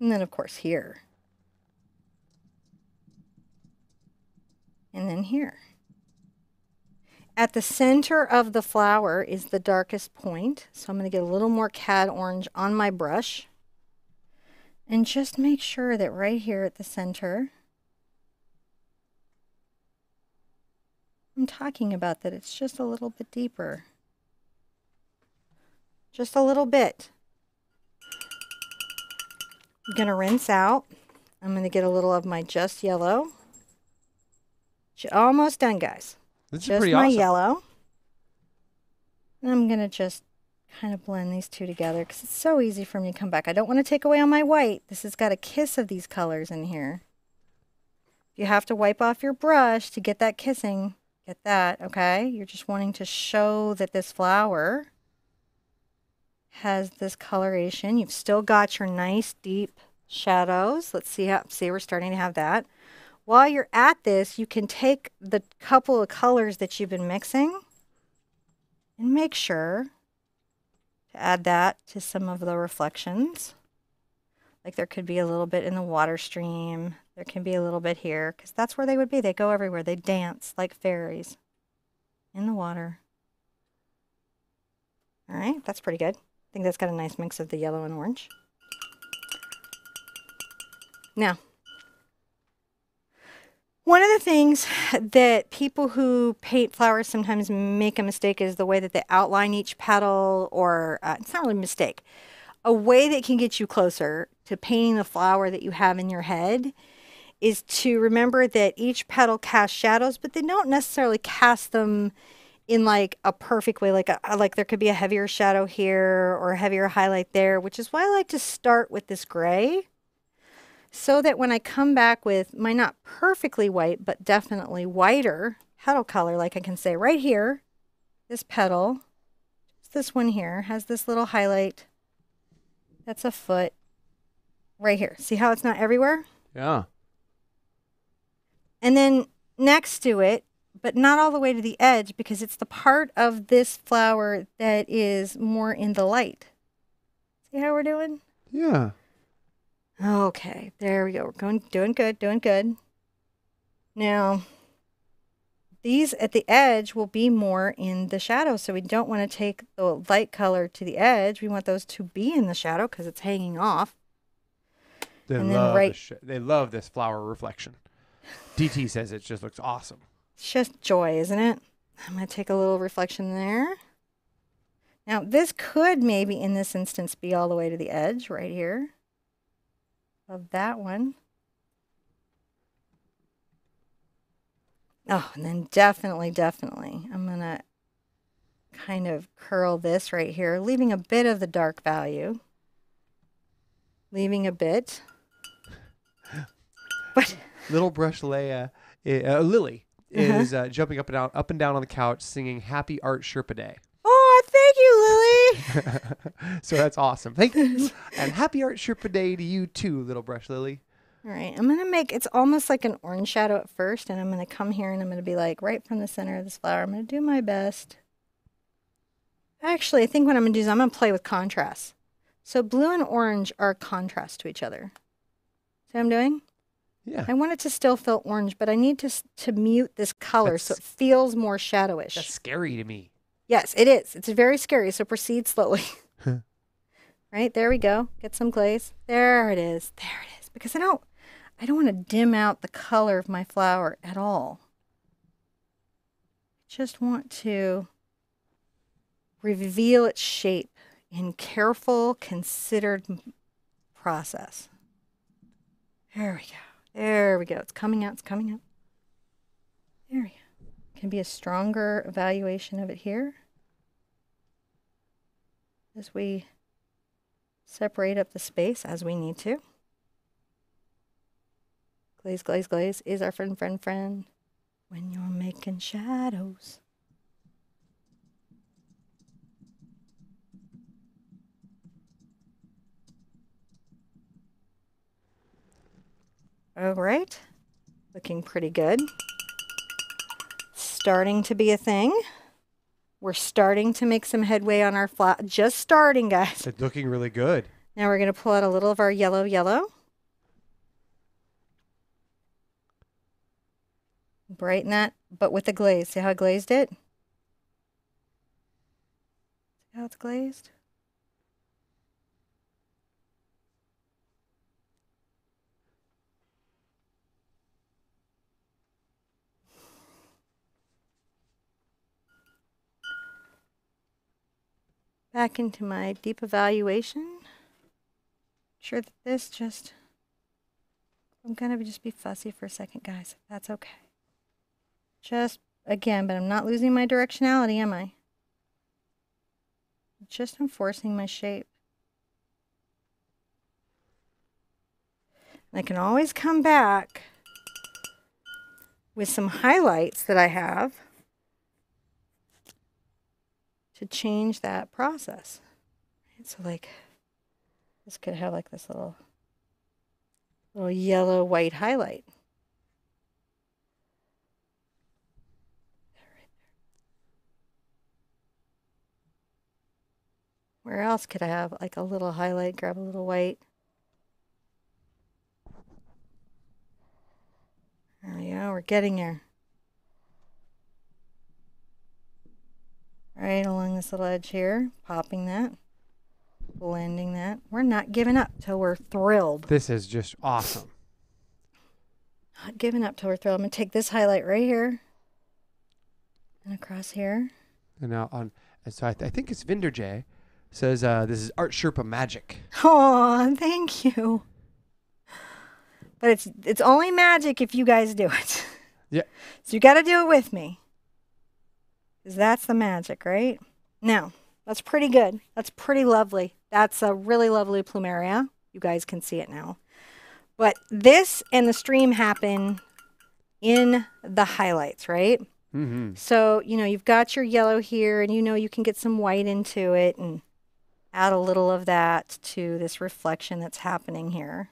And then, of course, here. And then here. At the center of the flower is the darkest point. So I'm going to get a little more cad orange on my brush. And just make sure that right here at the center, I'm talking about that it's just a little bit deeper. Just a little bit. I'm going to rinse out. I'm going to get a little of my just yellow. Almost done, guys. This is just pretty my awesome. yellow. And I'm going to just kind of blend these two together because it's so easy for me to come back. I don't want to take away on my white. This has got a kiss of these colors in here. You have to wipe off your brush to get that kissing. Get that, okay? You're just wanting to show that this flower has this coloration. You've still got your nice deep shadows. Let's see we're starting to have that. While you're at this, you can take the couple of colors that you've been mixing and make sure to add that to some of the reflections. Like there could be a little bit in the water stream. There can be a little bit here because that's where they would be. They go everywhere. They dance like fairies in the water. All right, that's pretty good. I think that's got a nice mix of the yellow and orange. Now, one of the things that people who paint flowers sometimes make a mistake is the way that they outline each petal, or it's not really a mistake. A way that can get you closer to painting the flower that you have in your head is to remember that each petal casts shadows, but they don't necessarily cast them in like a perfect way. Like there could be a heavier shadow here or a heavier highlight there, which is why I like to start with this gray. So that when I come back with my not perfectly white, but definitely whiter petal color, like I can say right here, this petal, this one here, has this little highlight. That's a foot right here. See how it's not everywhere? Yeah. And then next to it, but not all the way to the edge because it's the part of this flower that is more in the light. See how we're doing? Yeah. Okay, there we go. We're doing good, doing good. Now, these at the edge will be more in the shadow, so we don't want to take the light color to the edge. We want those to be in the shadow because it's hanging off. They love this flower reflection. DT says it just looks awesome. It's just joy, isn't it? I'm going to take a little reflection there. Now, this could maybe in this instance be all the way to the edge right here of that one. Oh, and then definitely, I'm going to kind of curl this right here, leaving a bit of the dark value. Leaving a bit. What? Little brush Lily is jumping up and down on the couch singing Happy Art Sherpa Day. Oh, thank you, Lily. So that's awesome. Thank you. And Happy Art Sherpa Day to you too, Little Brush Lily. All right, I'm going to make, it's almost like an orange shadow at first, and I'm going to come here and I'm going to be like right from the center of this flower. I'm going to do my best. Actually, I think what I'm going to do is I'm going to play with contrast. So blue and orange are contrast to each other. See what I'm doing? Yeah. I want it to still feel orange, but I need to mute this color so it feels more shadowish. That's scary to me. Yes, it is. It's very scary, so proceed slowly. Right, there we go. Get some glaze. There it is. There it is. Because I don't want to dim out the color of my flower at all. I just want to reveal its shape in careful, considered process. There we go. There we go. It's coming out. It's coming out. There we go. Can be a stronger evaluation of it here as we separate up the space as we need to. Glaze, glaze, glaze is our friend, friend, friend when you're making shadows. All right, looking pretty good. Starting to be a thing. We're starting to make some headway on our flat. Just starting, guys. It's looking really good. Now we're going to pull out a little of our yellow, yellow. Brighten that, but with the glaze. See how I glazed it? See how it's glazed? Back into my deep evaluation. Sure that this just, I'm going to just be fussy for a second, guys. That's okay. Just, again, but I'm not losing my directionality, am I? Just enforcing my shape. And I can always come back with some highlights that I have to change that process. So like, this could have like this little yellow white highlight. Where else could I have like a little highlight, grab a little white? There we go, we're getting there. Right along this little edge here, popping that, blending that. We're not giving up till we're thrilled. This is just awesome. Not giving up till we're thrilled. I'm going to take this highlight right here and across here. And now on, and so I think it's Vinder J says this is Art Sherpa magic. Oh, thank you. But it's only magic if you guys do it. Yeah. So you got to do it with me. Because that's the magic, right? Now, that's pretty good. That's pretty lovely. That's a really lovely plumeria. You guys can see it now. But this and the stream happen in the highlights, right? Mm-hmm. So, you know, you've got your yellow here, and you know you can get some white into it and add a little of that to this reflection that's happening here.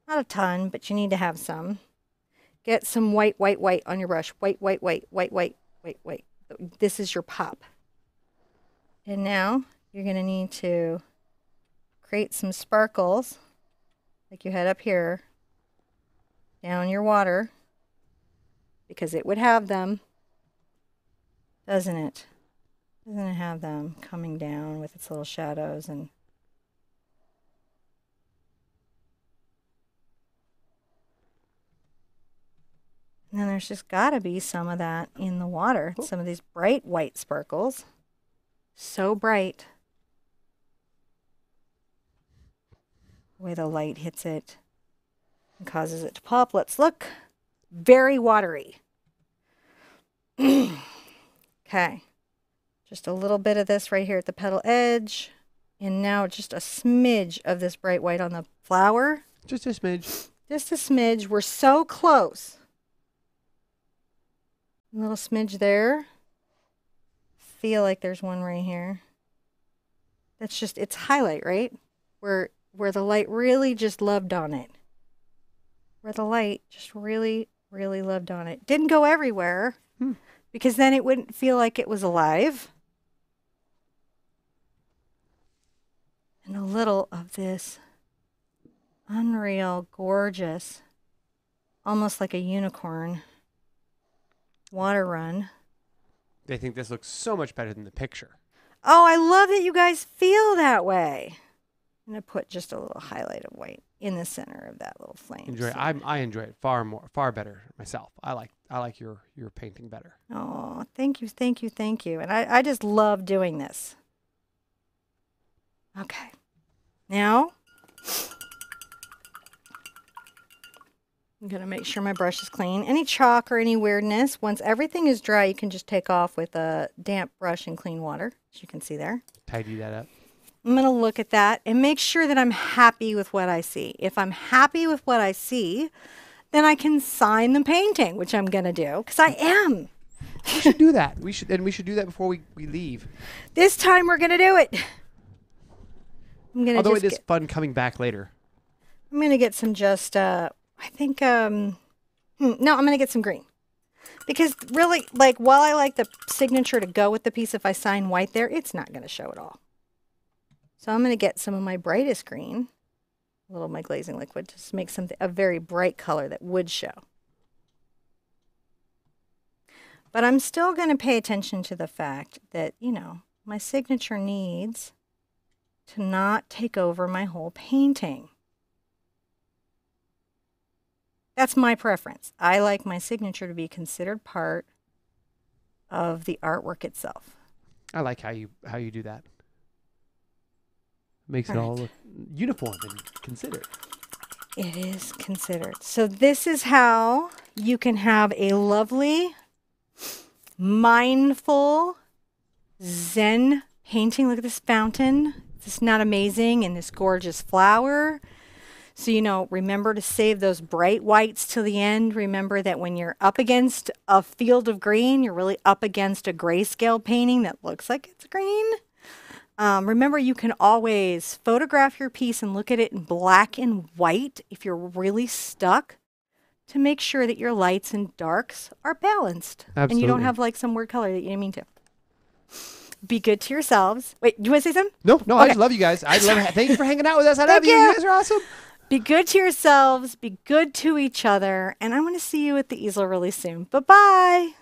Not a ton, but you need to have some. Get some white, white, white on your brush. White, white, white, white, white, white, white. This is your pop. And now you're going to need to create some sparkles, like you had up here, down your water, because it would have them, doesn't it? Doesn't it have them coming down with its little shadows and then there's just got to be some of that in the water. Some of these bright white sparkles. So bright. The way the light hits it and causes it to pop. Let's look. Very watery. Okay. Just a little bit of this right here at the petal edge. And now just a smidge of this bright white on the flower. Just a smidge. Just a smidge. We're so close. A little smidge there. Feel like there's one right here. That's just, it's highlight, right? Where the light really just loved on it. Where the light just really, really loved on it. Didn't go everywhere, because then it wouldn't feel like it was alive. And a little of this unreal, gorgeous almost like a unicorn water run. They think this looks so much better than the picture. Oh, I love that you guys feel that way. I'm going to put just a little highlight of white in the center of that little flame. Enjoy it. I enjoy it far better myself. I like your painting better. Oh, thank you, thank you, thank you. And I just love doing this. Okay. Now, I'm going to make sure my brush is clean. Any chalk or any weirdness, once everything is dry, you can just take off with a damp brush and clean water, as you can see there. Tidy that up. I'm going to look at that and make sure that I'm happy with what I see. If I'm happy with what I see, then I can sign the painting, which I'm going to do, because I am. We should do that. We should do that before we leave. This time we're going to do it. I'm going to Although it is fun coming back later. I'm going to get some I think, no, I'm going to get some green. Because really, like, while I like the signature to go with the piece, if I sign white there, it's not going to show at all. So I'm going to get some of my brightest green, a little of my glazing liquid, to make something, a very bright color that would show. But I'm still going to pay attention to the fact that, you know, my signature needs to not take over my whole painting. That's my preference. I like my signature to be considered part of the artwork itself. I like how you do that. Makes it all look uniform and considered. It is considered. So this is how you can have a lovely, mindful, Zen painting. Look at this fountain. Is this not amazing? And this gorgeous flower. So, you know, remember to save those bright whites till the end. Remember that when you're up against a field of green, you're really up against a grayscale painting that looks like it's green. Remember, you can always photograph your piece and look at it in black and white if you're really stuck, to make sure that your lights and darks are balanced. Absolutely. And you don't have like some weird color that you didn't mean to. Be good to yourselves. Wait, do you want to say something? No, Okay. I just love you guys. Thank you for hanging out with us. I love you. You guys are awesome. Be good to yourselves. Be good to each other. And I want to see you at the easel really soon. Bye-bye.